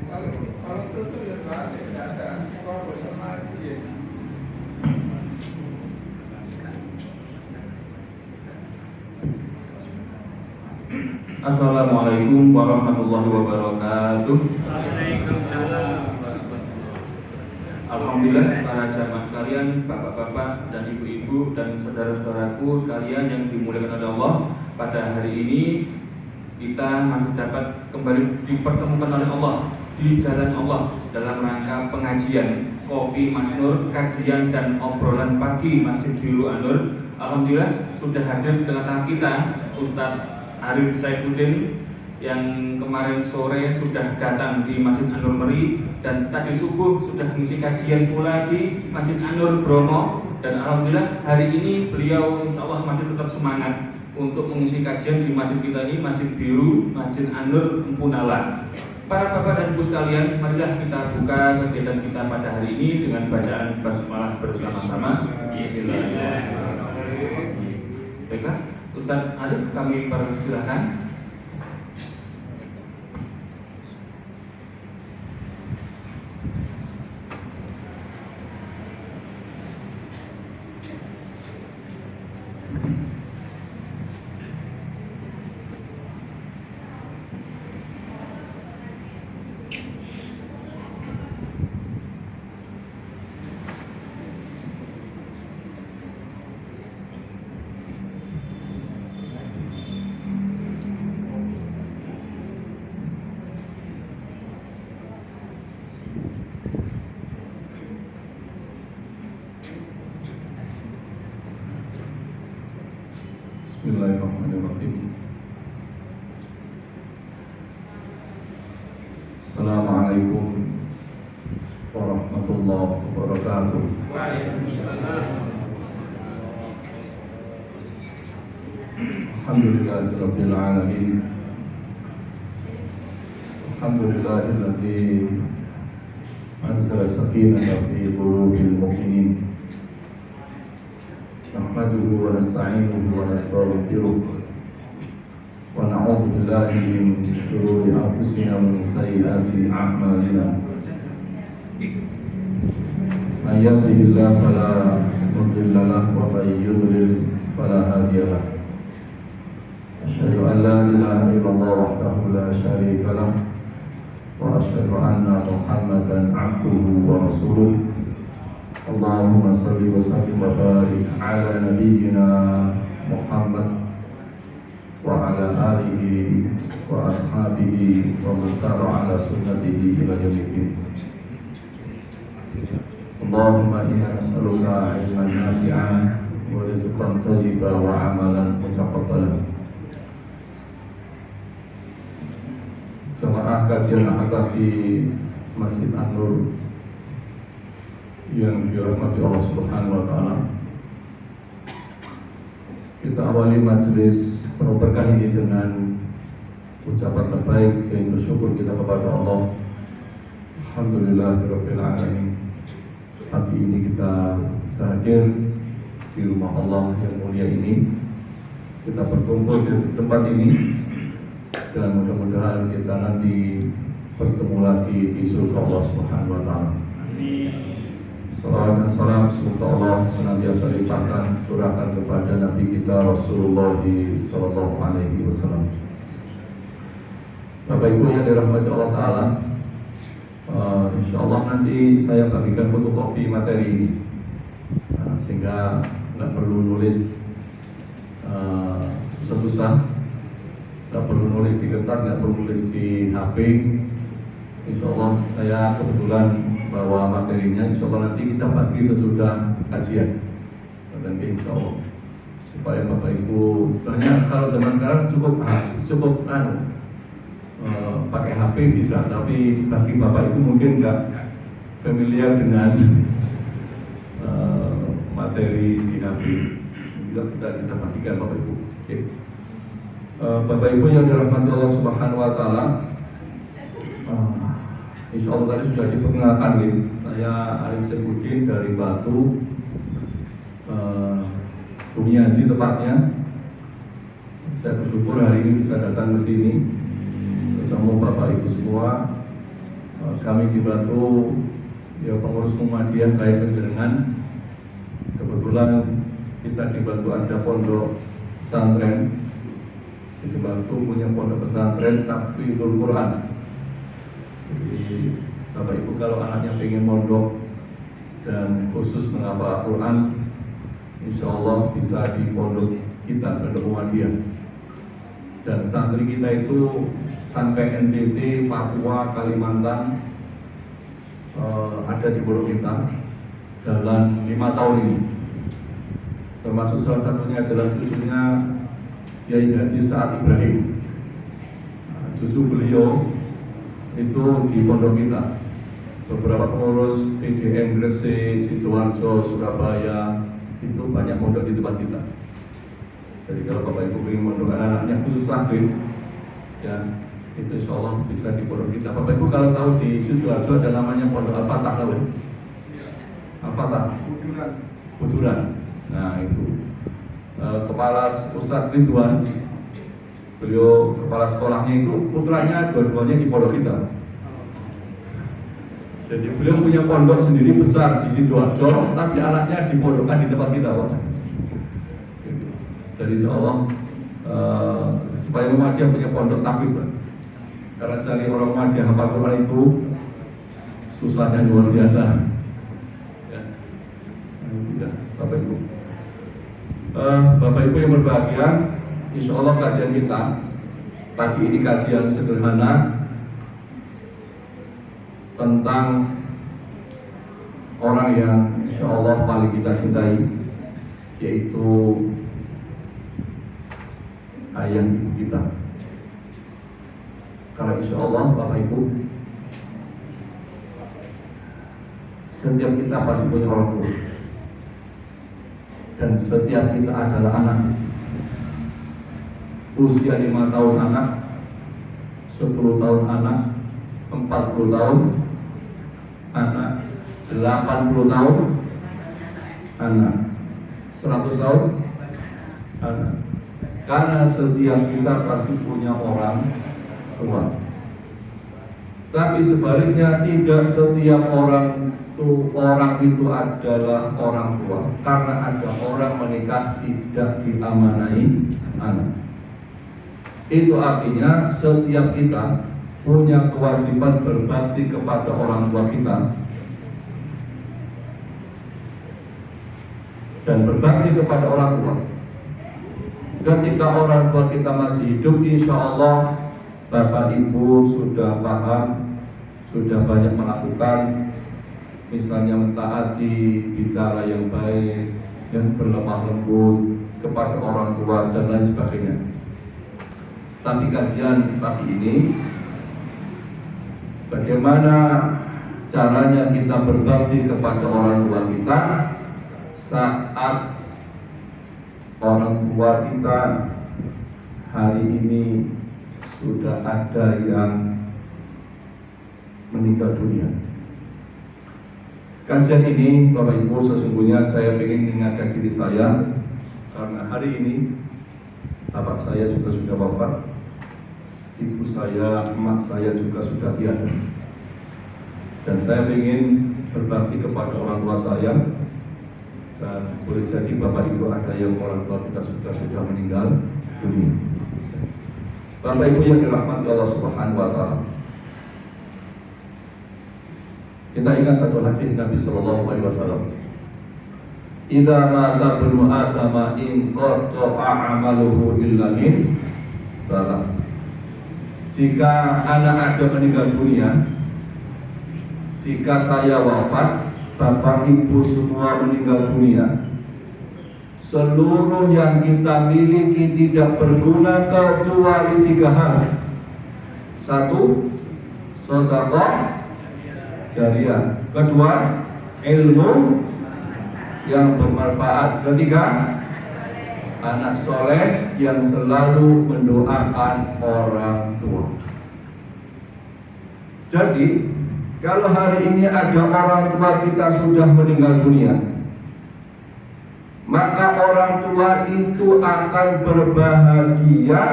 Kalau tutup ya balik, tidak ada kalau sama dia. Assalamualaikum warahmatullahi wabarakatuh. Waalaikumsalam. Alhamdulillah para jamaah sekalian, bapak-bapak dan ibu-ibu dan saudara-saudaraku sekalian yang dimuliakan oleh Allah, pada hari ini kita masih dapat kembali dipertemukan oleh Allah di jalan Allah dalam rangka pengajian Kopi Mas Nur, kajian dan obrolan pagi Masjid Biru An-Nur. Alhamdulillah sudah hadir di tengah-tengah kita Ustadz Arif Saifuddin yang kemarin sore sudah datang di Masjid An-Nur Meri dan tadi subuh sudah mengisi kajian pula di Masjid An-Nur Bromo, dan alhamdulillah hari ini beliau insya Allah masih tetap semangat untuk mengisi kajian di masjid kita ini, Masjid Biru, Masjid An-Nur Empunala. Para bapak dan ibu sekalian, marilah kita buka kegiatan kita pada hari ini dengan bacaan basmalah bersama-sama. Bismillahirrahmanirrahim. Baiklah, Ustaz Arif kami persilahkan. Bismillahirrahmanirrahim. Assalamualaikum warahmatullahi wabarakatuh. Waalaikumsalam. Alhamdulillahirabbil alamin. Alhamdulillahilladzi anzala sakinata fi qulubil mu'minin. Nahmaduhu wa nasta'inuhu wa nastaghfiruh wa na'udzu billahi min shururi anfusina wa min sayyiati a'malina. May yahdihillahu fala mudilla lahu wa may yudlil fala hadiya lahu. Asyhadu an la ilaha illallah wahdahu la syarika lahu wa asyhadu anna Muhammadan 'abduhu wa rasuluh. Allahumma salli wa sallim wa barik ala nabiyyina Muhammad wa ala alihi wa ashabihi wa man sara ala sunnatihi ila yaumil. Allahumma inna nas'aluka ilman nafi'an wa rizqan thayyiban wa amalan mutaqabbalan. Jemaah kajian akad di Masjid An-Nur yang dirahmati Allah Subhanahu wa taala. Kita awali majelis penuh berkah ini dengan ucapan terbaik, yaitu syukur kita kepada Allah. Alhamdulillahirabbil alamin. Pagi ini kita bisa hadir di rumah Allah yang mulia ini. Kita berkumpul di tempat ini dan mudah-mudahan kita nanti bertemu lagi di surga Allah Subhanahu wa taala. Salawat dan salam semoga Allah senantiasa limpahkan curahkan kepada Nabi kita Rasulullah Sallallahu Alaihi Wasallam. Bapak Ibu yang dirahmati Allah Taala, insya Allah nanti saya bagikan fotokopi materi ini, sehingga nggak perlu nulis susah-susah, nggak perlu nulis di kertas, nggak perlu nulis di HP. Insya Allah saya kebetulan bahwa materinya insya Allah nanti kita bagi sesudah kajian, dan insya Allah supaya Bapak Ibu sebenarnya kalau zaman sekarang cukup pakai HP bisa, tapi bagi Bapak Ibu mungkin nggak familiar dengan materi di HP, kita bagikan Bapak Ibu. Okay. Bapak Ibu yang dirahmati Allah Subhanahu Wa Taala. Insya Allah tadi sudah diperkenalkan gitu. Saya Arif Saifuddin dari Batu, Bumiaji tepatnya. Saya bersyukur hari ini bisa datang ke sini. bertemu Bapak Ibu semua. Kami dibantu ya pengurus Muhammadiyah kayak penjenengan. Kebetulan kita dibantu ada pondok pesantren, dibantu punya pondok pesantren Tahfidzul Quran. Jadi Bapak Ibu kalau anaknya pengen mondok dan khusus menghafal Al-Quran, insya Allah bisa di pondok kita, pondok Muhammadiyah. Dan santri kita itu sampai NTT, Papua, Kalimantan ada di pondok kita jalan 5 tahun ini. Termasuk salah satunya adalah cucunya Kiai Haji Sa'ad Ibrahim. Cucu beliau itu di pondok kita. Beberapa pengurus PDM Gresik, Sidoarjo, Surabaya itu banyak pondok di tempat kita. Jadi kalau Bapak Ibu ingin mondok anak-anaknya khusus tahfidz, ya itu insya Allah bisa di pondok kita. Bapak Ibu kalau tahu di Sidoarjo ada namanya pondok Al-Fatah, tahu ya? Al-Fatah, Buduran. Nah itu kepala Ustadz Ridwan, beliau kepala sekolahnya itu putranya dua-duanya di pondok kita. Jadi beliau punya pondok sendiri besar di Sidoarjo, tapi anaknya dipondokkan di tempat kita, Pak. Jadi insya Allah supaya Muhammadiyah punya pondok tahfidz, Pak. Karena cari orang Muhammadiyah hafal Quran itu susahnya luar biasa. Ya, Bapak Ibu. Bapak Ibu yang berbahagia, insya Allah kajian kita pagi ini kajian sederhana tentang orang yang insya Allah paling kita cintai, yaitu ayah ibu kita. Karena insya Allah Bapak Ibu, setiap kita pasti punya orang tua, dan setiap kita adalah anak. Usia 5 tahun anak, 10 tahun anak, 40 tahun anak, 80 tahun anak, 100 tahun anak. Karena setiap kita pasti punya orang tua. Tapi sebaliknya tidak setiap orang itu adalah orang tua. Karena ada orang menikah tidak diamanai anak. Itu artinya setiap kita punya kewajiban berbakti kepada orang tua kita. Dan berbakti kepada orang tua. Ketika orang tua kita masih hidup, insya Allah Bapak Ibu sudah paham, sudah banyak melakukan, misalnya mentaati, bicara yang baik, yang berlemah lembut kepada orang tua dan lain sebagainya. Tapi kajian pagi ini, bagaimana caranya kita berbakti kepada orang tua kita saat orang tua kita hari ini sudah ada yang meninggal dunia. Kajian ini Bapak Ibu sesungguhnya saya ingin mengingatkan diri saya, karena hari ini bapak saya juga sudah wafat, ibu saya, emak saya juga sudah tiada. Dan saya ingin berbakti kepada orang tua saya. Dan boleh jadi Bapak Ibu ada yang orang tua kita sudah meninggal dunia. Bapak Ibu yang dirahmati Allah Subhanahu wa Ta'ala, kita ingat satu hadis Nabi Sallallahu Alaihi Wasallam. Idza mata ibnu Adam in qata'a 'amaluhu illa min salat. Jika anak Adam meninggal dunia, jika saya wafat, Bapak Ibu semua meninggal dunia, seluruh yang kita miliki tidak berguna kecuali 3 hal. 1. Sedekah jariah. 2. Ilmu yang bermanfaat. 3. Anak soleh yang selalu mendoakan orang tua. Jadi kalau hari ini ada orang tua kita sudah meninggal dunia, maka orang tua itu akan berbahagia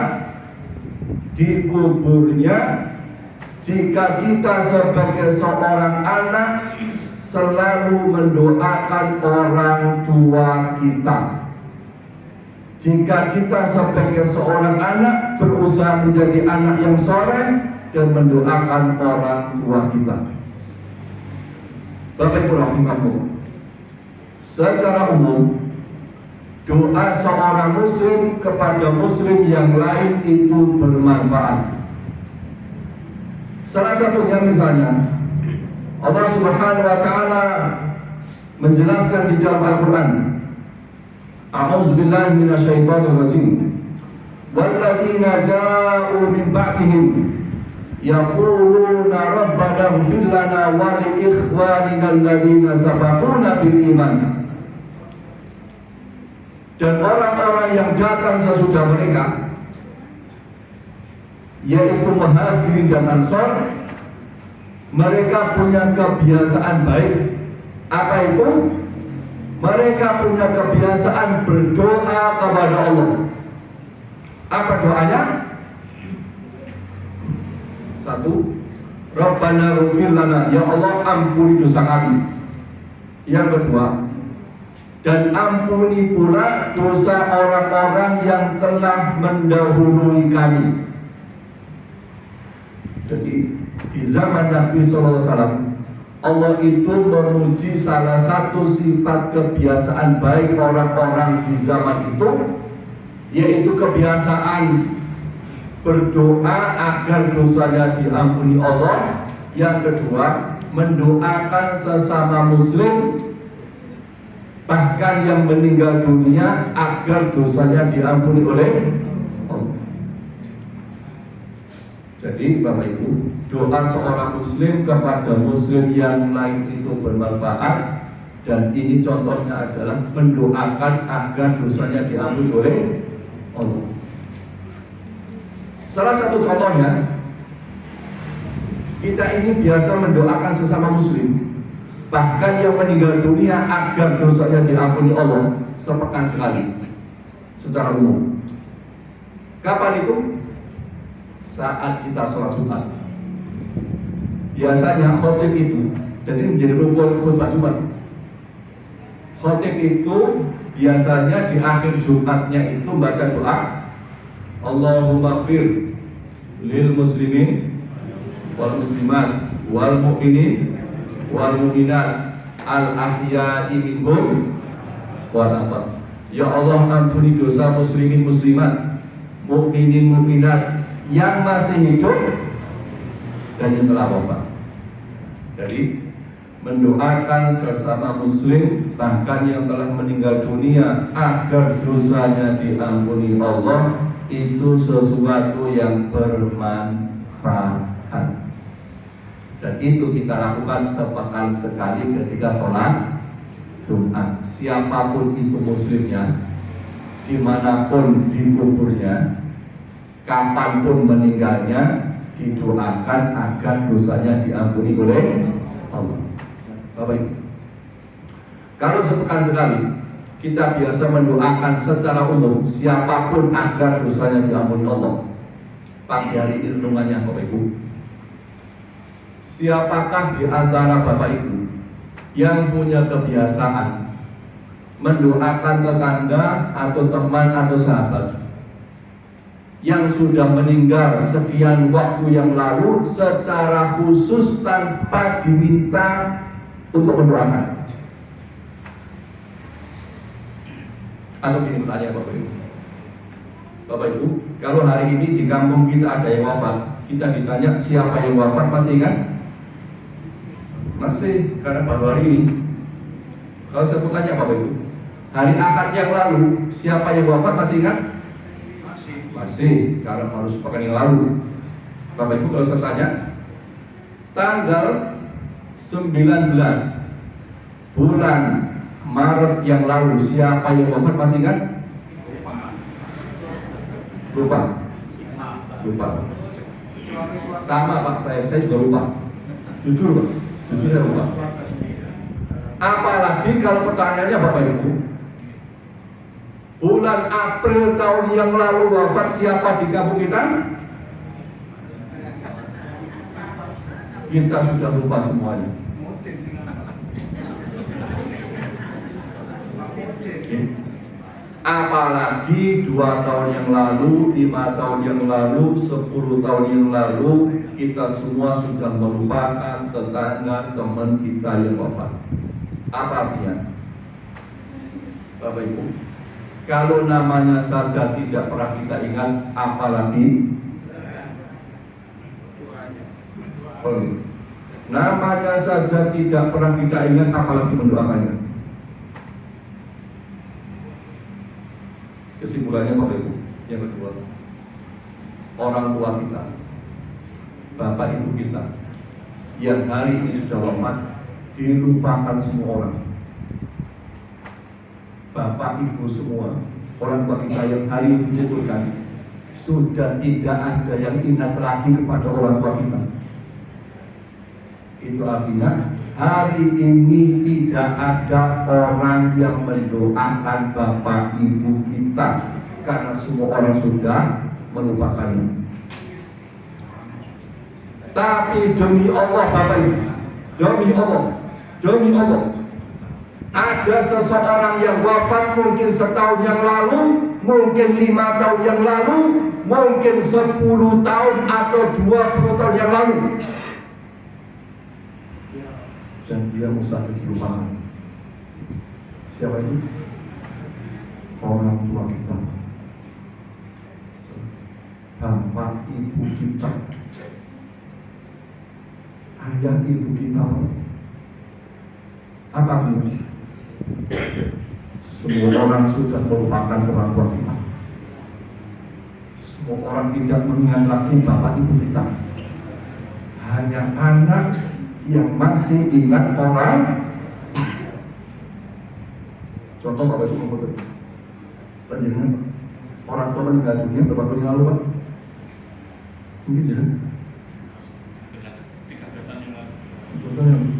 di kuburnya jika kita sebagai seorang anak selalu mendoakan orang tua kita. Jika kita sebagai seorang anak berusaha menjadi anak yang soleh dan mendoakan orang tua kita. Bapak Ibu rahimakumullah, secara umum doa seorang muslim kepada muslim yang lain itu bermanfaat. Salah satunya misalnya Allah Subhanahu wa taala menjelaskan di dalam Al-Qur'an, A'udzubillahi minasyaitonir rajim. Walladzina ja'u min ba'dihim yaquluna rabbana ighfir lana wa li ikhwanina alladzina sabaquna bil iman. Dan orang-orang yang datang sesudah mereka, yaitu Muhajirin dan Ansor, mereka punya kebiasaan baik. Apa itu? Mereka punya kebiasaan berdoa kepada Allah. Apa doanya? Satu, Rabbana ighfir lana, ya Allah ampuni dosa kami. Yang kedua, dan ampuni pula dosa orang-orang yang telah mendahului kami. Jadi di zaman Nabi SAW, Allah itu memuji salah satu sifat kebiasaan baik orang-orang di zaman itu, yaitu kebiasaan berdoa agar dosanya diampuni Allah. Yang kedua, mendoakan sesama muslim, bahkan yang meninggal dunia, agar dosanya diampuni oleh Allah. Jadi Bapak Ibu, doa seorang muslim kepada muslim yang lain itu bermanfaat. Dan ini contohnya adalah mendoakan agar dosanya diampuni oleh Allah. Salah satu contohnya, kita ini biasa mendoakan sesama muslim, bahkan yang meninggal dunia, agar dosanya diampuni Allah sepekan sekali secara umum. Kapan itu? Saat kita sholat Jumat. Biasanya khotib itu, dan ini menjadi rukun khutbah Jumat. Khotib itu biasanya di akhir Jumatnya itu baca doa, Allahumma gfir lil muslimin wal muslimat wal mu'minin wal mu'minat al ahya'i minhum wal amwat. Ya Allah ampuni dosa muslimin muslimat, mu'minin mu'minat yang masih hidup dan yang telah wafat. Jadi mendoakan sesama muslim, bahkan yang telah meninggal dunia, agar dosanya diampuni Allah, itu sesuatu yang bermanfaat. Dan itu kita lakukan sepekan sekali ketika sholat Jumat. Siapapun itu muslimnya, dimanapun dikuburnya, kapanpun meninggalnya, didoakan agar dosanya diampuni oleh Allah. Bapak Ibu, kalau sepekan sekali kita biasa mendoakan secara umum siapapun agar dosanya diampuni Allah, pagi hari ini renungannya Bapak Ibu, siapakah di antara Bapak Ibu yang punya kebiasaan mendoakan tetangga atau teman atau sahabat yang sudah meninggal sekian waktu yang lalu secara khusus tanpa diminta untuk mendoakan? Atau gini pertanyaan Bapak Ibu, Bapak Ibu, kalau hari ini di kampung kita ada yang wafat, kita ditanya siapa yang wafat, masih ingat? Masih, karena baru hari ini. Kalau saya mau tanya Bapak Ibu, hari Ahad yang lalu siapa yang wafat, masih ingat? Masih, karena baru sepekan yang lalu. Bapak Ibu, kalau saya tanya, tanggal 19 bulan Maret yang lalu siapa yang wafat, masih ingat? Lupa. Sama Pak, saya juga lupa. Jujur Pak, saya lupa. Apalagi kalau pertanyaannya Bapak Ibu, bulan April tahun yang lalu wafat siapa di kampung kita? kita sudah lupa semuanya. Apalagi 2 tahun yang lalu, 5 tahun yang lalu, 10 tahun yang lalu, kita semua sudah melupakan tetangga teman kita yang wafat. Apa artinya? Bapak Ibu, kalau namanya saja tidak pernah kita ingat, apalagi namanya saja tidak pernah kita ingat, apalagi mendoakannya. Kesimpulannya Bapak Ibu, yang kedua, orang tua kita, bapak ibu kita yang hari ini sudah wafat, dilupakan semua orang. Bapak ibu semua, orang tua kita yang hari ini dikuburkan, sudah tidak ada yang ingat lagi kepada orang tua kita. Itu artinya hari ini tidak ada orang yang mendoakan bapak ibu kita, karena semua orang sudah melupakannya. Tapi demi Allah Bapak Ibu, demi Allah, ada seseorang yang wafat mungkin setahun yang lalu, mungkin 5 tahun yang lalu, mungkin 10 tahun atau 20 tahun yang lalu, dan dia mustahil dilupakan. Siapa itu? Orang tua kita, bapak ibu kita, ayah ibu kita. Apa artinya? Semua orang sudah melupakan orang tua kita. Semua orang tidak mengingat lagi bapak ibu kita. Hanya anak yang masih ingat orang. Contoh Bapak Ibu betul. Panjenengan orang tua meninggal dunia berapa tahun yang lalu Pak? Mungkin ya? 13 tahun yang lalu. 13 tahun yang lalu.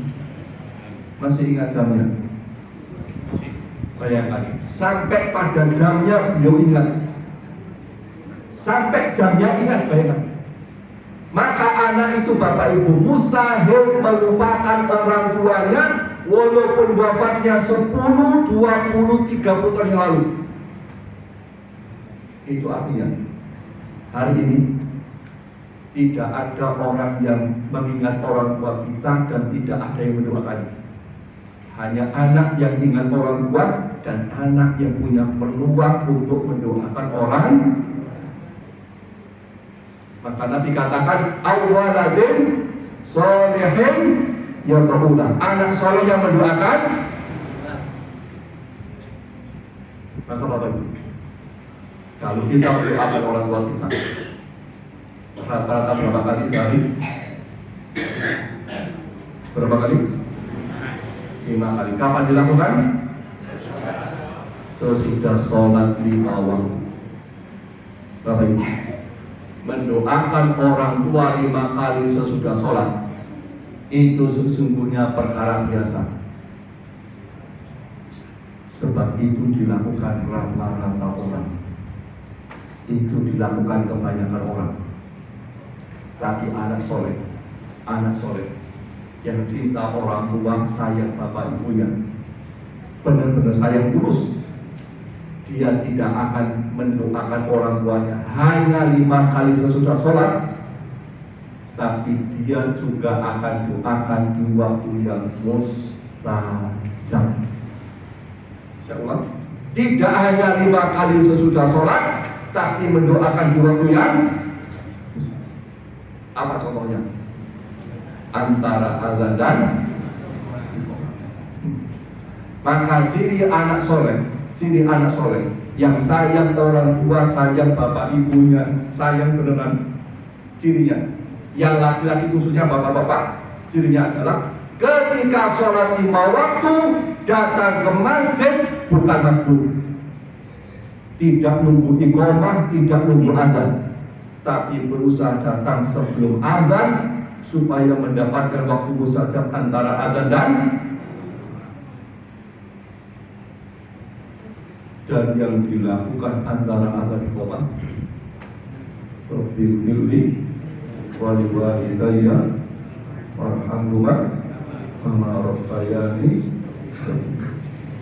Masih ingat jamnya? Masih. Bayangkan, sampai pada jamnya beliau ingat. Sampai jamnya ingat, bayangkan. Maka anak itu Bapak Ibu mustahil melupakan orang tuanya, walaupun wafatnya 10, 20, 30 tahun yang lalu. Itu artinya hari ini tidak ada orang yang mengingat orang tua kita dan tidak ada yang mendoakan. Hanya anak yang ingat orang tua dan anak yang punya peluang untuk mendoakan orang. Maka Nabi katakan awaladin solehin yad'una, anak soleh yang mendoakan. Maka Bapak Ibu, kalau kita mendoakan orang tua kita rata-rata berapa kali sehari? Berapa kali? 5 kali. Kapan dilakukan? Sesudah sholat 5 waktu. Bapak Ibu, mendoakan orang tua 5 kali sesudah sholat itu sesungguhnya perkara biasa. Sebab itu dilakukan rata-rata orang. Itu dilakukan kebanyakan orang. Tapi anak soleh yang cinta orang tua, sayang bapak ibunya, benar-benar sayang tulus, dia tidak akan mendoakan orang tuanya hanya 5 kali sesudah sholat, tapi dia juga akan doakan di waktu yang mustajab. Saya ulang, tidak hanya 5 kali sesudah sholat, tapi mendoakan di waktu yang mustajab. Apa contohnya? Antara azan dan maka ciri anak soleh yang sayang orang tua, sayang bapak ibunya, sayang beneran, cirinya yang laki-laki khususnya bapak-bapak, cirinya adalah ketika sholat 5 waktu datang ke masjid, bukan masbuk, tidak nunggu iqamah, tidak nunggu adzan, tapi berusaha datang sebelum adzan supaya mendapatkan waktu mustajab antara adzan dan yang dilakukan antara adzan dan iqamah. Rabbil firli wali walidayya warhamhuma kama rabbayani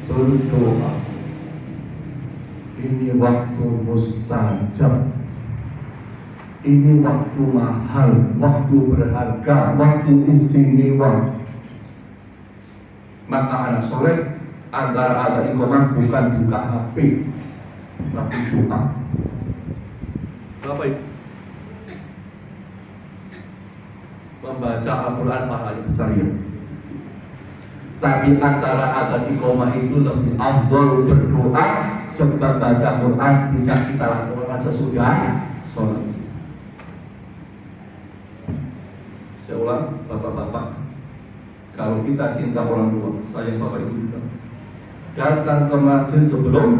berdoa. Ini waktu mustajab, ini waktu mahal, waktu berharga, waktu istimewa. Maka anak soleh antara ada iqamah bukan buka HP, tapi doa. Bapak Ibu, membaca Al-Quran pahalanya besar ya. Tapi antara ada iqamah itu lebih afdal berdoa, sebab baca Quran bisa kita lakukan sesudah sholat. Saya ulang, bapak-bapak, kalau kita cinta orang tua, sayang bapak ibu kita, datang ke masjid sebelum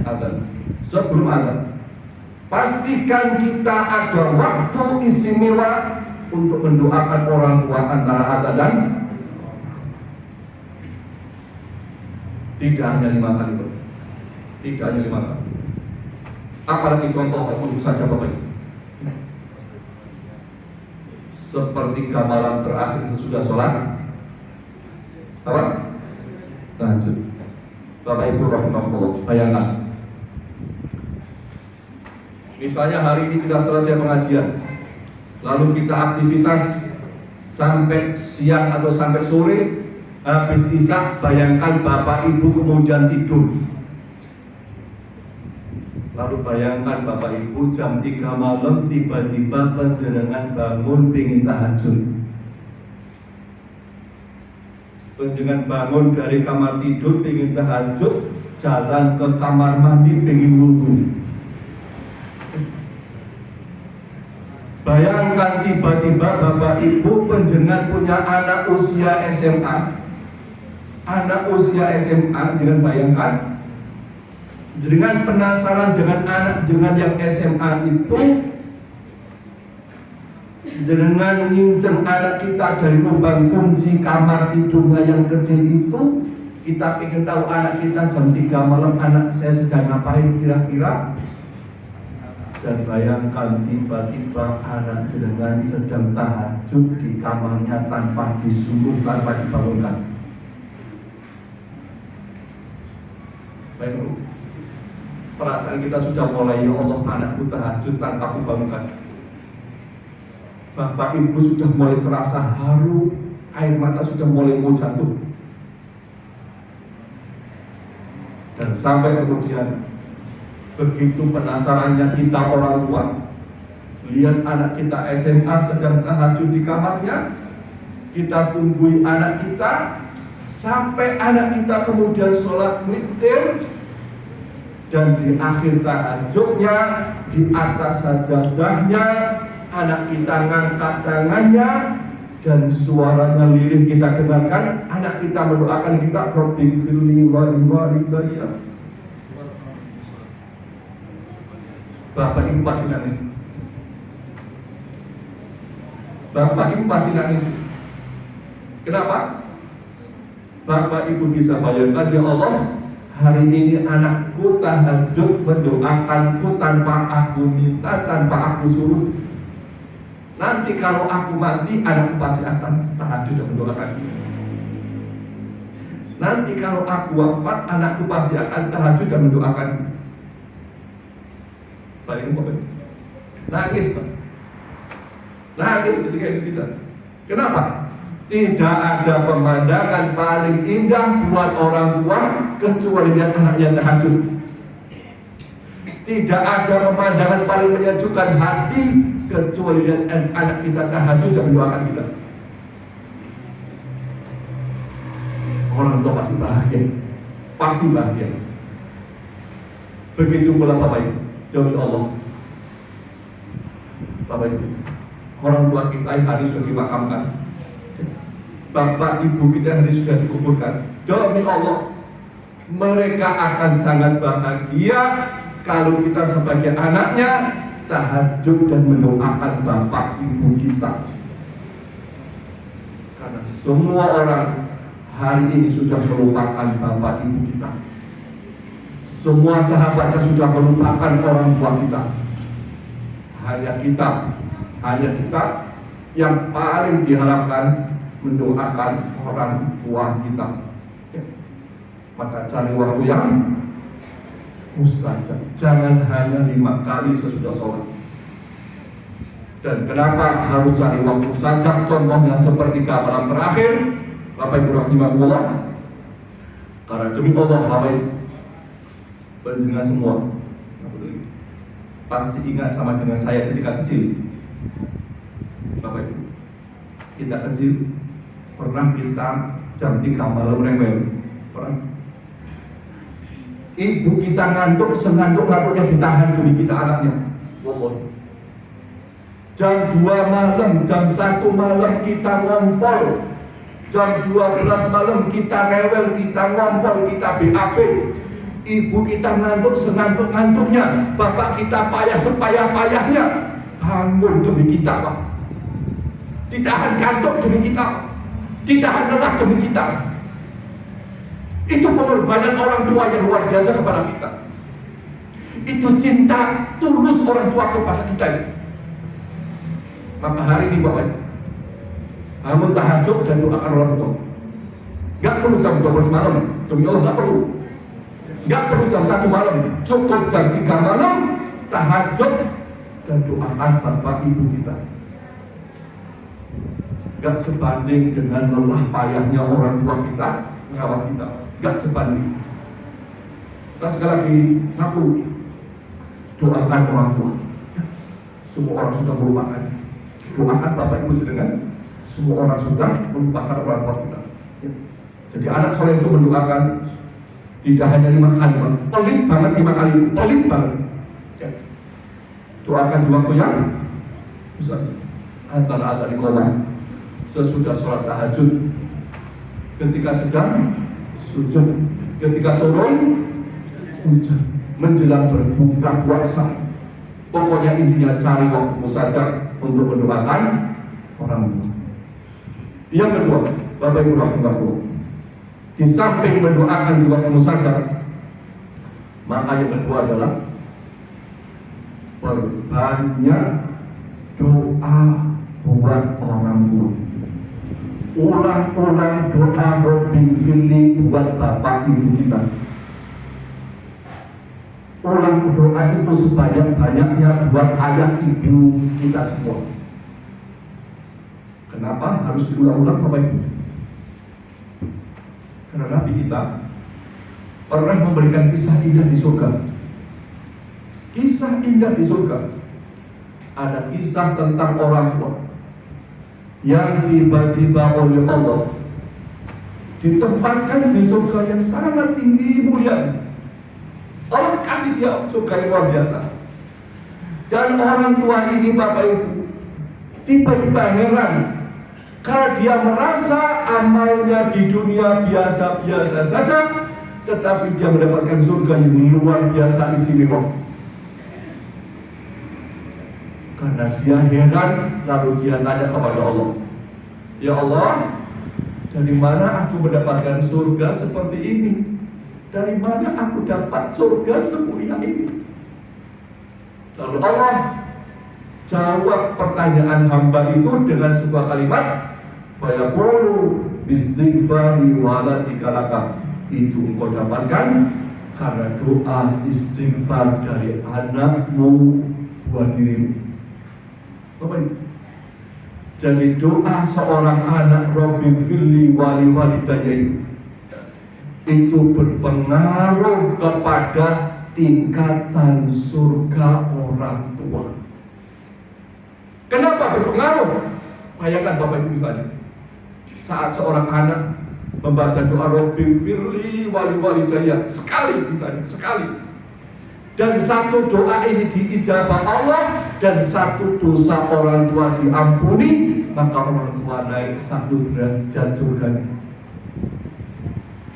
azan. Pastikan kita ada waktu istimewa untuk mendoakan orang tua antara azan dan tidak hanya 5 kali, tidak hanya 5 kali. Apalagi contoh untuk saja bapak ibu. Sepertiga malam terakhir sesudah sholat apa? Tahajud. Bapak Ibu rahimahullah, bayangkan. Misalnya hari ini kita selesai pengajian, lalu kita aktivitas sampai siang atau sampai sore, habis isya, bayangkan Bapak Ibu kemudian tidur. Lalu bayangkan Bapak Ibu jam 3 malam tiba-tiba panjenengan bangun pengen tahajud. Panjenengan bangun dari kamar tidur pengen tahajud, jalan ke kamar mandi pengen wudu. Bayangkan tiba-tiba Bapak Ibu panjenengan punya anak usia SMA. Anak usia SMA, jangan bayangkan. Jangan penasaran dengan anak jangan yang SMA itu, jangan ngincer anak kita dari lubang kunci kamar tidurnya yang kecil itu. Kita ingin tahu anak kita jam 3 malam anak saya sedang ngapain kira-kira. Dan bayangkan tiba-tiba anak jenengan sedang tahajud di kamarnya tanpa disuruh, tanpa dibangunkan. Baik, perasaan kita sudah mulai, ya Allah anakku tahajud tanpa aku bangunkan. Bapak Ibu sudah mulai terasa haru, air mata sudah mulai mau jatuh. Dan sampai kemudian begitu penasarannya kita orang tua, lihat anak kita SMA sedang tahajud di kamarnya, kita tungguin anak kita sampai anak kita kemudian sholat witir. Dan di akhir tahajudnya, di atas sajadahnya, anak kita ngangkat tangannya dan suaranya lirih kita dengarkan. Anak kita mendoakan kita, Rabbighfirli walidayya. Bapak Ibu pasti nangis. Bapak Ibu pasti nangis. Kenapa? Bapak Ibu bisa bayangkan, ya Allah, hari ini anakku tahajud mendoakanku tanpa aku minta, tanpa aku suruh. Nanti kalau aku mati, anakku pasti akan tahajud dan mendoakanku. Nanti kalau aku wafat, anakku pasti akan tahajud dan mendoakanku. Paling apa? Nangis, Pak. Nangis ketika itu kita. Kenapa? Tidak ada pemandangan paling indah buat orang tua kecuali lihat anaknya tahajud. Tidak ada pemandangan paling menyejukkan hati kecuali lihat anak kita tahajud dan mendoakan kita. Orang tua pasti bahagia, pasti bahagia. Begitu pula Bapak Ibu, demi Allah, Bapak Ibu, orang tua kita hari sudah dimakamkan. Bapak Ibu kita hari sudah dikuburkan. Demi Allah, mereka akan sangat bahagia kalau kita sebagai anaknya tahajud dan mendoakan Bapak Ibu kita. Karena semua orang hari ini sudah melupakan Bapak Ibu kita. Semua sahabatnya sudah melupakan orang tua kita. Hanya kita hanya kita yang paling diharapkan mendoakan orang tua kita. Maka cari waktu yang mustajab. Jangan hanya 5 kali sesudah sholat. Dan kenapa harus cari waktu mustajab? Contohnya seperti malam terakhir, Bapak Ibu rahimahullah. Karena demi Allah, Bapak Ibu penjenengan semua pasti ingat sama dengan saya ketika kecil. Bapak Ibu, kita kecil pernah kita jam 3 malam rewel. Pernah. Ibu kita ngantuk, sengantuk-ngantuknya ditahan demi kita anaknya. Jam 2 malam, jam 1 malam kita ngompol. Jam 12 malam kita rewel, kita ngompol, kita BAB. Ibu kita ngantuk, sengantuk-ngantuknya. Bapak kita payah sepayah-payahnya. Bangun demi kita, Pak. Ditahan kantuk demi kita. Ditahan lelah demi kita. Itu pengorbanan orang tua yang luar biasa kepada kita. Itu cinta tulus orang tua kepada kita. Maka hari ini Bapak, bangun tahajud dan doakan orang tua. Gak perlu jam 12 malam, demi Allah gak perlu. Gak perlu jam 1 malam, cukup jam 3 malam tahajud dan doakan bapak ibu kita. Gak sebanding dengan lelah payahnya orang tua kita merawat kita. Gak sebanding. Kita sekali lagi satu, doakan orang tua. Semua orang sudah melupakan. Doakan bapak ibu jenengan. Semua orang sudah melupakan orang tua kita. Jadi anak soleh itu mendoakan tidak hanya 5 kali, pelit banget 5 kali, pelit banget. Doakan di waktu yang bisa antara azan iqamah, sesudah sholat tahajud, ketika sedang sujud, ketika turun hujan, menjelang berbuka puasa. Pokoknya intinya cari waktu saja untuk mendoakan orang tua. Yang kedua, Bapak Ibu rahimahullah, di samping mendoakan di waktu saja, maka yang kedua adalah perbanyak doa buat orang tua. Ulang-ulang doa Rabbi firli buat bapak ibu kita. Ulang doa itu sebanyak-banyaknya buat ayah ibu kita semua. Kenapa harus diulang-ulang Bapak Ibu? Karena Nabi kita pernah memberikan kisah indah di surga. Kisah indah di surga. Ada kisah tentang orang tua yang tiba-tiba oleh Allah ditempatkan di surga yang sangat tinggi mulia. Allah kasih dia surga yang luar biasa. Dan orang tua ini Bapak Ibu tiba-tiba heran karena dia merasa amalnya di dunia biasa-biasa saja, tetapi dia mendapatkan surga yang luar biasa istimewa. Karena dia heran, lalu dia tanya kepada Allah, ya Allah, dari mana aku mendapatkan surga seperti ini? Dari mana aku dapat surga semulia ini? Lalu Allah jawab pertanyaan hamba itu dengan sebuah kalimat, fayaqulu istighfari waladika laka. Itu engkau dapatkan karena doa istighfar dari anakmu buat dirimu. Jadi doa seorang anak Rabbi firli wali walidayya itu berpengaruh kepada tingkatan surga orang tua. Kenapa berpengaruh? Bayangkan Bapak Ibu misalnya, saat seorang anak membaca doa Rabbi firli wali walidayya sekali misalnya, sekali, dan satu doa ini diijabah Allah dan satu dosa orang tua diampuni, maka orang tua naik 1 derajat surga.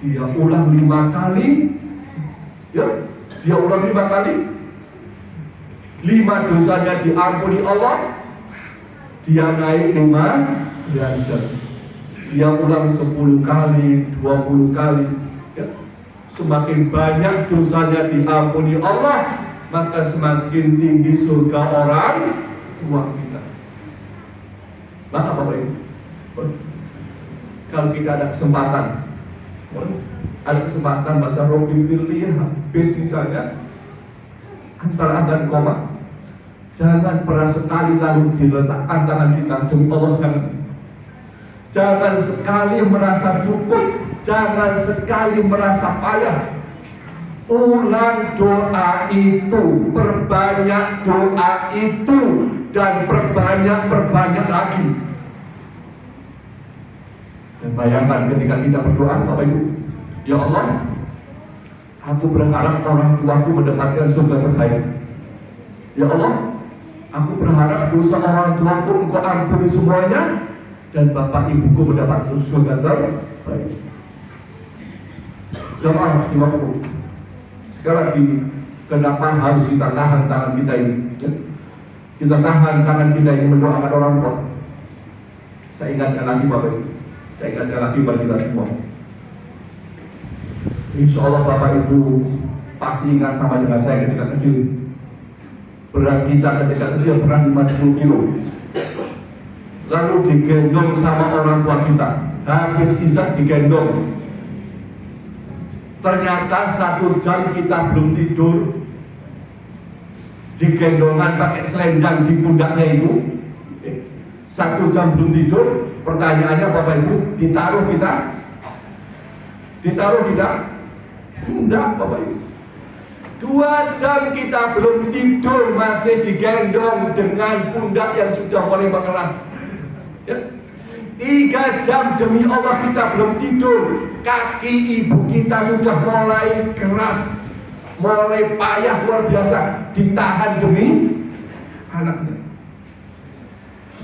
Dia ulang 5 kali, ya, dia ulang 5 kali, 5 dosanya diampuni Allah, dia naik 5 derajat. Dia ulang 10 kali, 20 kali, ya. Semakin banyak dosanya diampuni Allah, maka semakin tinggi surga orang tua kita. Maka Bapak Ibu, kalau kita ada kesempatan baca Robin Firli habis misalnya antara adzan koma, jangan pernah sekali lalu diletakkan tangan kita, demi Allah jangan sekali merasa cukup, jangan sekali merasa payah. Ulang doa itu, perbanyak doa itu, dan perbanyak lagi. Dan bayangkan ketika kita berdoa, Bapak Ibu, ya Allah, aku berharap orang tuaku mendapatkan surga terbaik. Ya Allah, aku berharap dosa orang tuaku Engkau ampuni semuanya, dan bapak ibuku mendapatkan surga terbaik. Jamaah imamu, sekali lagi, kenapa harus kita tahan tangan kita ini? Kita tahan tangan kita ini mendoakan orang tua. Saya ingatkan lagi Bapak Ibu, saya ingatkan lagi buat kita semua. Insya Allah Bapak Ibu pasti ingat sama dengan saya ketika kecil. Berat kita ketika kecil pernah 50 kilo, lalu digendong sama orang tua kita. Habis isak digendong, ternyata 1 jam kita belum tidur, digendongan pakai selendang di pundaknya itu. 1 jam belum tidur. Pertanyaannya Bapak Ibu, ditaruh kita? Ditaruh tidak? Enggak Bapak Ibu. 2 jam kita belum tidur, masih digendong dengan pundak yang sudah mulai mengelah. Ya. 3 jam demi Allah kita belum tidur, kaki ibu kita sudah mulai keras, mulai payah luar biasa, ditahan demi anaknya.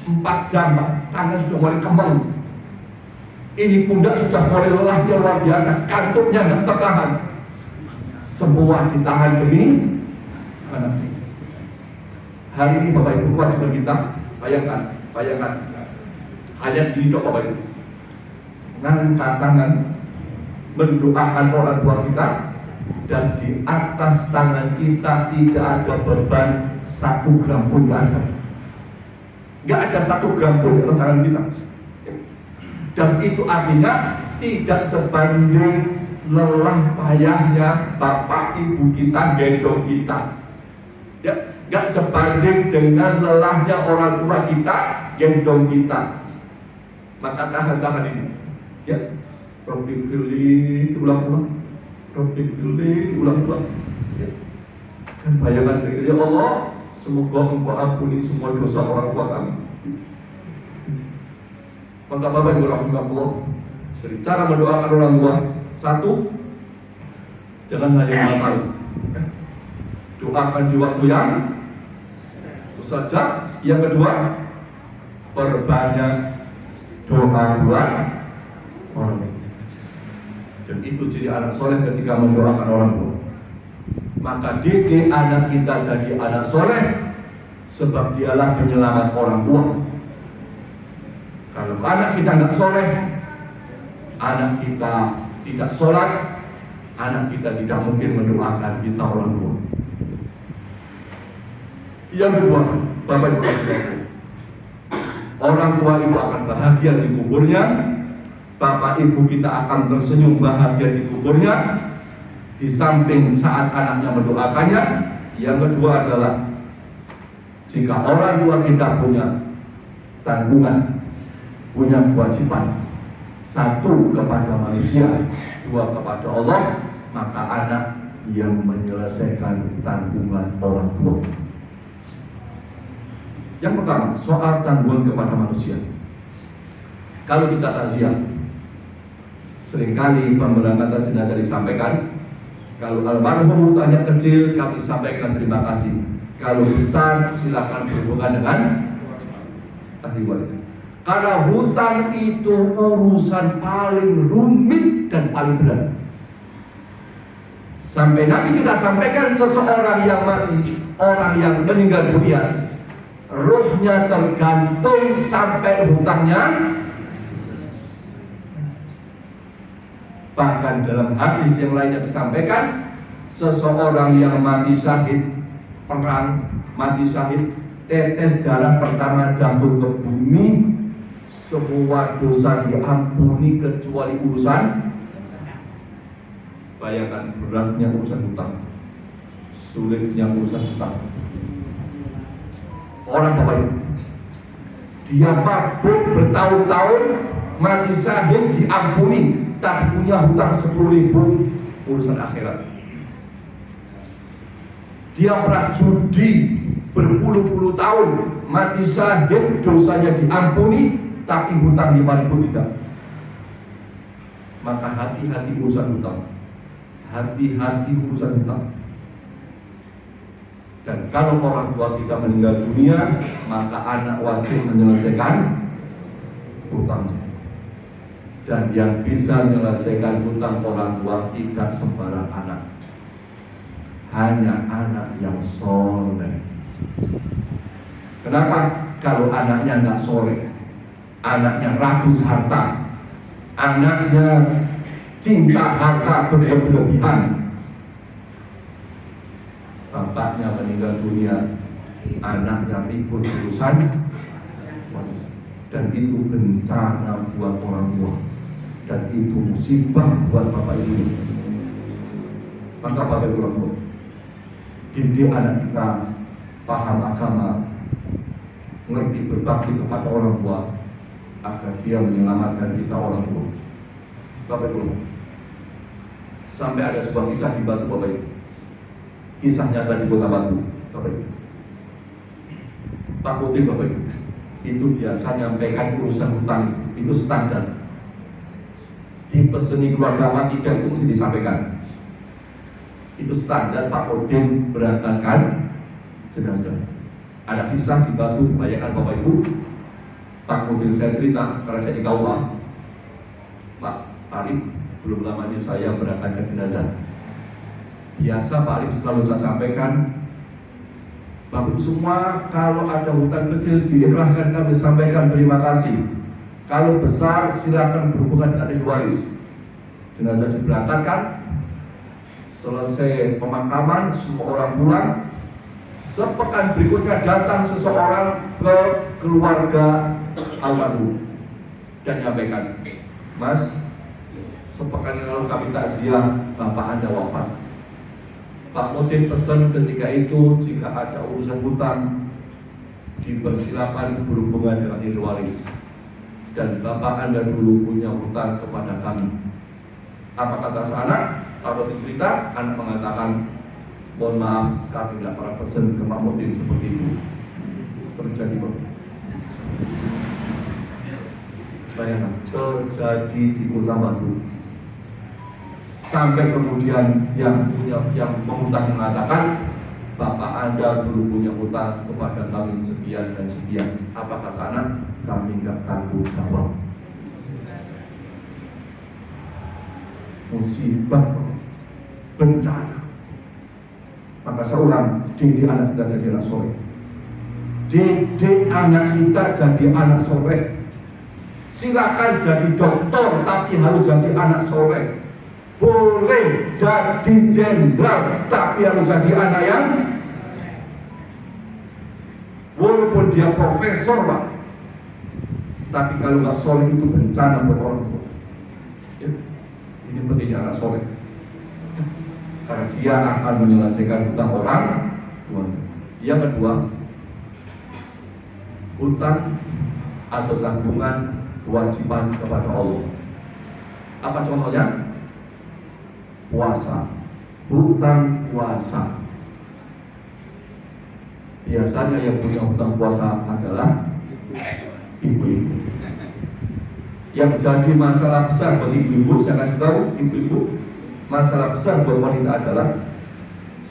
4 jam Pak, tangan sudah mulai kemeng, ini pundak sudah mulai lelahnya luar biasa, kantungnya nggak tertahan, semua ditahan demi anaknya. Hari ini Bapak Ibu kewajiban kita, bayangkan hanya gini dong Bapak Ibu, ngangkat tangan mendoakan orang tua kita, dan di atas tangan kita tidak ada beban 1 gram pun, nggak ada 1 gram pun di atas tangan kita. Dan itu artinya tidak sebanding lelah payahnya bapak ibu kita gendong kita, ya, nggak sebanding dengan lelahnya orang tua kita gendong kita. Maka tahan ini, ya. Robbi firli, ulang-ulang. Robbi firli, ulang-ulang. Ya. Dan bayangkan itu, ya Allah, semoga Engkau ampuni semua dosa orang tua kami. Maka Bapak Ibu rahimahullah, dari cara mendoakan orang tua, 1, jangan hanya 5 kali. Doakan di waktu yang saja. Yang kedua, perbanyak doa orang. Dan itu ciri anak soleh ketika mendoakan orang tua. Maka didik anak kita jadi anak soleh, sebab dialah penyelamat orang tua. Kalau anak kita nggak soleh, anak kita tidak sholat, anak kita tidak mungkin mendoakan kita orang tua. Yang kedua, Bapak Ibu, orang tua itu akan bahagia di kuburnya. Bapak ibu kita akan tersenyum bahagia di kuburnya, di samping saat anaknya mendoakannya. Yang kedua adalah, jika orang tua kita punya tanggungan, punya kewajiban, 1 kepada manusia, 2 kepada Allah, maka anak yang menyelesaikan tanggungan orang tua. Yang pertama, soal tanggungan kepada manusia. Kalau kita takziah, seringkali pemberangkatan jenazah disampaikan. Kalau almarhum hutangnya kecil, kami sampaikan terima kasih. Kalau besar, silakan berhubungan dengan ahli waris. Karena hutang itu urusan paling rumit dan paling berat. Sampai nanti kita sampaikan seseorang yang mati, orang yang meninggal dunia, ruhnya tergantung sampai hutangnya. Bahkan dalam hadis yang lainnya disampaikan, seseorang yang mati syahid perang, mati syahid, tetes darah pertama jatuh ke bumi, semua dosa diampuni kecuali urusan. Bayangkan beratnya urusan hutang, sulitnya urusan hutang. Orang Bapak Ibu, dia mabuk bertahun-tahun, mati syahid diampuni, tak punya hutang 10.000, urusan akhirat. Dia pernah judi berpuluh-puluh tahun, mati syahid, dosanya diampuni, tapi hutang 5.000 tidak. Maka hati-hati urusan hutang, hati-hati urusan hutang. Dan kalau orang tua kita meninggal dunia, maka anak wajib menyelesaikan hutang. Dan yang bisa menyelesaikan hutang orang tua tidak sembarang anak, hanya anak yang soleh. Kenapa? Kalau anaknya nggak soleh, anaknya rakus harta, anaknya cinta harta berlebihan, bapaknya meninggal dunia, anaknya ribut urusan, dan itu bencana buat orang tua, dan itu musibah buat bapak ibu. Maka bapak ibu orang tua, didik anak kita paham agama, ngerti berbakti kepada orang tua, agar dia menyelamatkan kita orang tua. Bapak ibu, sampai ada sebuah kisah di Batu bapak ibu. Kisah nyata di Kota Batu, Bapak Ibu. Pak Putih Bapak Ibu, itu biasa nyampaikan urusan hutang itu standar. Di peseni keluarga mati itu mesti disampaikan. Itu standar Pak Putih berangkatkan jenazah. Ada kisah di Batu, bayangkan Bapak Ibu. Pak Putih saya cerita karena saya di KUA. Pak Arif, belum lamanya saya berangkatkan jenazah. Biasa Pak Arif selalu saya sampaikan, Bapak Ibu semua kalau ada hutang kecil diikhlaskan, kami sampaikan terima kasih. Kalau besar silakan berhubungan dengan ahli waris. Jenazah diberangkatkan, selesai pemakaman, semua orang pulang. Sepekan berikutnya datang seseorang ke keluarga almarhum dan menyampaikan, Mas, sepekan yang lalu kami takziah bapak Anda wafat. Pak Mutin pesan ketika itu, jika ada urusan hutang dipersilakan berhubungan dengan ahli waris, dan bapak Anda dulu punya hutang kepada kami. Apa kata sang anak? Pak Mutin cerita, anak mengatakan, mohon maaf, kami tidak pernah pesan ke Pak Mutin seperti itu. Terjadi Bapak. Bayangkan, terjadi di Kota Batu. Sampai kemudian yang menghutang mengatakan, bapak Anda dulu punya hutang kepada kami sekian dan sekian. Apa kata anak? Kami nggak tanggung jawab. Musibah, bencana. Maka saya ulang, didik anak kita jadi anak soleh. Didik anak kita jadi anak soleh. Silakan jadi dokter, tapi harus jadi anak soleh. Boleh jadi jenderal, tapi harus jadi anak yang, walaupun dia profesor Pak, tapi kalau nggak soleh itu bencana buat orang tua. Ya, ini pentingnya anak soleh, karena dia akan menyelesaikan hutang orang tua. Yang kedua, hutang atau tanggungan kewajiban kepada Allah. Apa contohnya? Puasa, hutang puasa. Biasanya yang punya hutang puasa adalah ibu-ibu. Yang jadi masalah besar bagi ibu-ibu, saya kasih tahu ibu-ibu, masalah besar buat wanita adalah